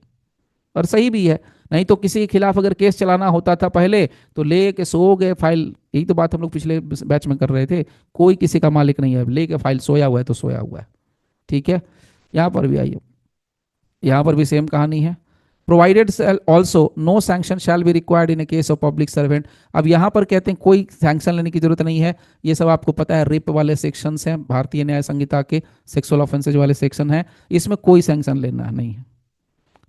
और सही भी है। नहीं तो किसी के खिलाफ अगर केस चलाना होता था पहले तो ले के सो गए फाइल, यही तो बात हम लोग पिछले बैच में कर रहे थे, कोई किसी का मालिक नहीं है, ले के फाइल सोया हुआ है तो सोया हुआ है। ठीक है, यहाँ पर भी आइए, यहाँ पर भी सेम कहानी है। Provided also no sanction shall be required in a case of public servant. अब यहाँ पर कहते हैं कोई सैंक्शन लेने की जरूरत नहीं है, ये सब आपको पता है, रेप वाले सेक्शंस हैं भारतीय न्याय संहिता के, सेक्सुअल ऑफेंसेज वाले सेक्शन है, इसमें कोई सैंक्शन लेना नहीं है।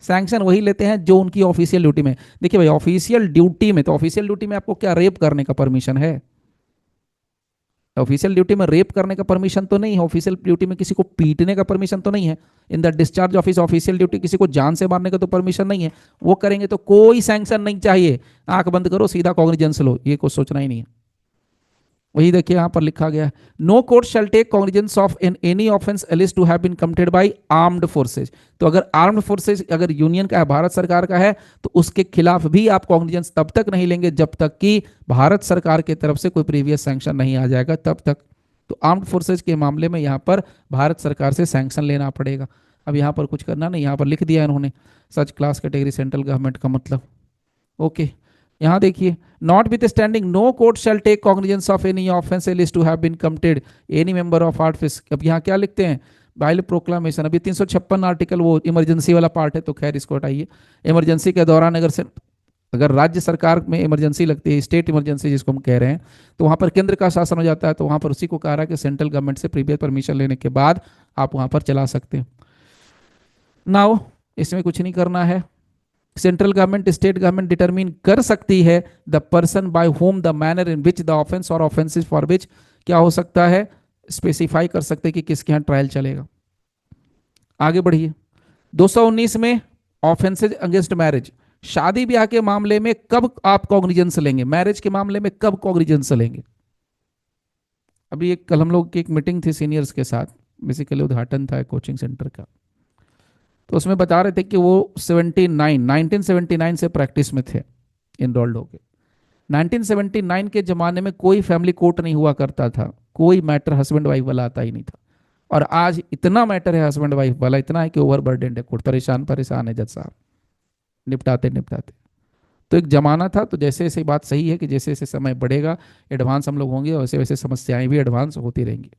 सैंक्शन वही लेते हैं जो उनकी ऑफिशियल ड्यूटी में। देखिए भाई, ऑफिशियल ड्यूटी में, तो ऑफिशियल ड्यूटी में आपको क्या रेप करने का परमिशन है? ऑफिशियल ड्यूटी में रेप करने का परमिशन तो नहीं है, ऑफिशियल ड्यूटी में किसी को पीटने का परमिशन तो नहीं है। In the discharge office official duty किसी को जान से मारने का तो परमिशन नहीं है। वो करेंगे तो कोई सैंक्शन नहीं चाहिए, आंख बंद करो सीधा कॉग्निजेंस लो, ये कुछ सोचना ही नहीं है। वही देखिए यहाँ पर लिखा गया है, no court shall take cognizance of in any offence alleged to have been committed by armed forces. तो अगर आर्म्ड फोर्सेज अगर यूनियन का है, भारत सरकार का है, तो उसके खिलाफ भी आप कॉग्निजेंस तब तक नहीं लेंगे जब तक कि भारत सरकार की तरफ से कोई प्रीवियस सैंक्शन नहीं आ जाएगा, तब तक। तो आर्म्ड फोर्सेज के मामले में यहाँ पर भारत सरकार से सैंक्शन लेना पड़ेगा। अब यहाँ पर कुछ करना नहीं, यहाँ पर लिख दिया इन्होंने, such class category central government का मतलब। ओके, यहां देखिए, notwithstanding no court shall take cognizance of any offence alleged to have been committed any member of office. अब यहाँ क्या लिखते हैं, बाय प्रोक्लामेशन। अभी 356 आर्टिकल वो इमरजेंसी वाला पार्ट है, तो खैर इसको हटाइए। इमरजेंसी के दौरान अगर राज्य सरकार में इमरजेंसी लगती है, स्टेट इमरजेंसी जिसको हम कह रहे हैं, तो वहां पर केंद्र का शासन हो जाता है, तो वहां पर उसी को कह रहा है कि सेंट्रल गवर्नमेंट से प्रीवियस परमिशन लेने के बाद आप वहां पर चला सकते हैं। नाउ इसमें कुछ नहीं करना है, central government state government determine कर सकती है the person by home the manner in which the offence और ऑफेंसेज फॉर विच, क्या हो सकता है, स्पेसिफाई कर सकते हैं कि किसके यहाँ ट्रायल चलेगा। आगे बढ़िए, 219 में ऑफेंसेज अगेंस्ट मैरिज, शादी ब्याह के मामले में कब आप कॉग्निजेंस लेंगे, मैरिज के मामले में कब कॉग्निजेंस लेंगे। अभी एक कल हम लोग की एक मीटिंग थी सीनियर्स के साथ, बेसिकली उद्घाटन था कोचिंग सेंटर का, तो उसमें बता रहे थे कि वो 1979 से प्रैक्टिस में थे, इनरोल्ड हो गए। 1979 के ज़माने में कोई फैमिली कोर्ट नहीं हुआ करता था, कोई मैटर हस्बैंड वाइफ वाला आता ही नहीं था। और आज इतना मैटर है हस्बैंड वाइफ वाला, इतना है कि ओवरबर्डेंड है कोर्ट, परेशान परेशान है जज साहब, निपटाते निपटाते। तो एक जमाना था, तो जैसे जैसे बात सही है कि जैसे जैसे समय बढ़ेगा, एडवांस हम लोग होंगे, वैसे वैसे समस्याएं भी एडवांस होती रहेंगी।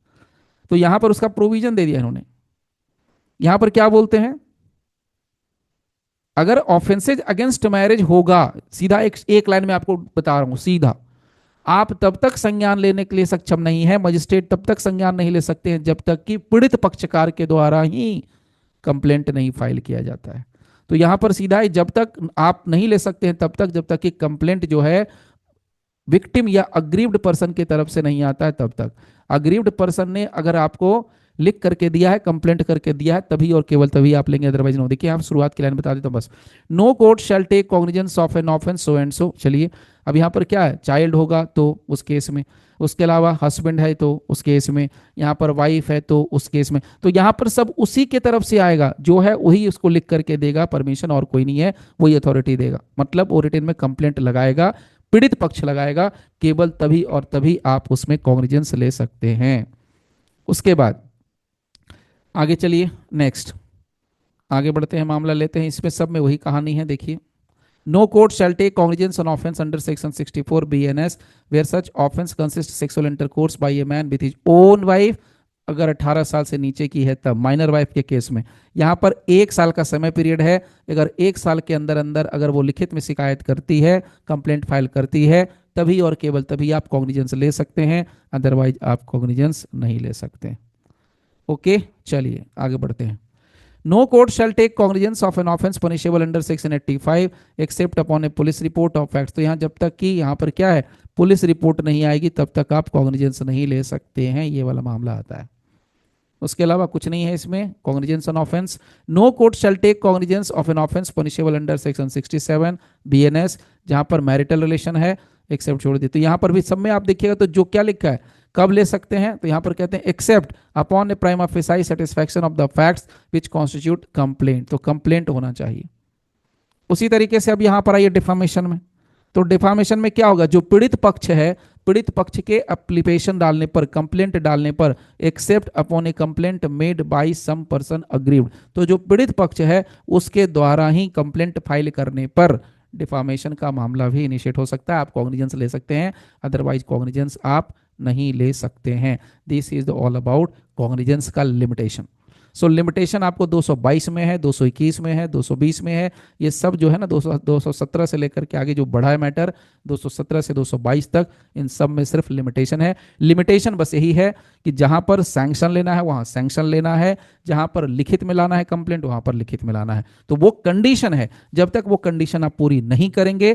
तो यहां पर उसका प्रोविजन दे दिया इन्होंने। यहां पर क्या बोलते हैं, अगर ऑफेंसेज अगेंस्ट मैरिज होगा, सीधा एक लाइन में आपको बता रहा हूं सीधा, आप तब तक संज्ञान लेने के लिए सक्षम नहीं है, मजिस्ट्रेट तब तक संज्ञान नहीं ले सकते हैं जब तक कि पीड़ित पक्षकार के द्वारा ही कंप्लेंट नहीं फाइल किया जाता है। तो यहां पर सीधा है, जब तक आप नहीं ले सकते हैं तब तक जब तक कि कंप्लेंट जो है विक्टिम या अग्रीव्ड पर्सन की तरफ से नहीं आता है तब तक। अग्रीव्ड पर्सन ने अगर आपको लिख करके दिया है, कंप्लेंट करके दिया है, तभी और केवल तभी आप लेंगे, अदरवाइज नो। देखिए आप शुरुआत की लाइन बता देता हूं बस, no court shall take cognizance of an offence so and so. चलिए अब यहाँ पर क्या है, चाइल्ड होगा तो उस केस में, उसके अलावा हस्बैंड है तो उस केस में, यहाँ पर वाइफ है तो उस केस में, तो यहाँ पर सब उसी के तरफ से आएगा, जो है वही उसको लिख करके देगा परमिशन, और कोई नहीं है, वही अथॉरिटी देगा। मतलब वो रिटर्न में कंप्लेंट लगाएगा, पीड़ित पक्ष लगाएगा, केवल तभी और तभी आप उसमें कॉग्निजेंस ले सकते हैं। उसके बाद आगे चलिए, नेक्स्ट आगे बढ़ते हैं, मामला लेते हैं, इसमें सब में वही कहानी है। देखिए, no court shall take cognizance on offence under section 64 BNS where such offence consist sexual intercourse by a man with his own wife, अगर 18 साल से नीचे की है तब। माइनर वाइफ के केस में यहाँ पर 1 साल का समय पीरियड है, अगर 1 साल के अंदर अंदर अगर वो लिखित में शिकायत करती है, कंप्लेंट फाइल करती है, तभी और केवल तभी आप कॉग्निजेंस ले सकते हैं, अदरवाइज आप कॉग्निजेंस नहीं ले सकते। ओके, चलिए आगे बढ़ते हैं। No court shall take cognizance of an offence punishable under section 85 except upon a police report of facts. तो यहाँ जब तक कि यहाँ पर क्या है, पुलिस रिपोर्ट नहीं आएगी तब तक आप कॉग्निजेंस नहीं ले सकते हैं, ये वाला मामला आता है। उसके अलावा कुछ नहीं है इसमें। Cognizance on offence, no court shall take cognizance of an offence punishable under section 67 BNS, जहां पर मैरिटल रिलेशन है, एक्सेप्ट छोड़ दी। तो यहां पर भी सब में आप देखिएगा तो जो क्या लिखा है, कब ले सकते हैं, तो यहां पर कहते हैं except upon a prima facie satisfaction of the facts which constitute complaint. तो कंप्लेंट होना चाहिए। उसी तरीके से अब यहां पर आइए डिफामेशन में। तो डिफामेशन में क्या होगा, जो पीड़ित पक्ष है, पीड़ित पक्ष के एप्लीकेशन डालने पर, कंप्लेंट डालने पर, except upon a complaint made by some person aggrieved. तो जो पीड़ित पक्ष है उसके द्वारा ही कंप्लेंट फाइल करने पर डिफामेशन का मामला भी इनिशिएट हो सकता है, आप कॉग्निजेंस ले सकते हैं, अदरवाइज कॉग्निजेंस आप नहीं ले सकते हैं। This is all about cognizance का लिमिटेशन। सो लिमिटेशन आपको 222 में है, 221 में है, 220 में है, ये सब जो है ना 217 से लेकर के आगे जो बढ़ा है मैटर 217 से 222 तक, इन सब में सिर्फ लिमिटेशन है। लिमिटेशन बस यही है कि जहां पर सैंक्शन लेना है वहां सैंक्शन लेना है, जहां पर लिखित में लाना है कंप्लेंट वहां पर लिखित में लाना है। तो वो कंडीशन है, जब तक वो कंडीशन आप पूरी नहीं करेंगे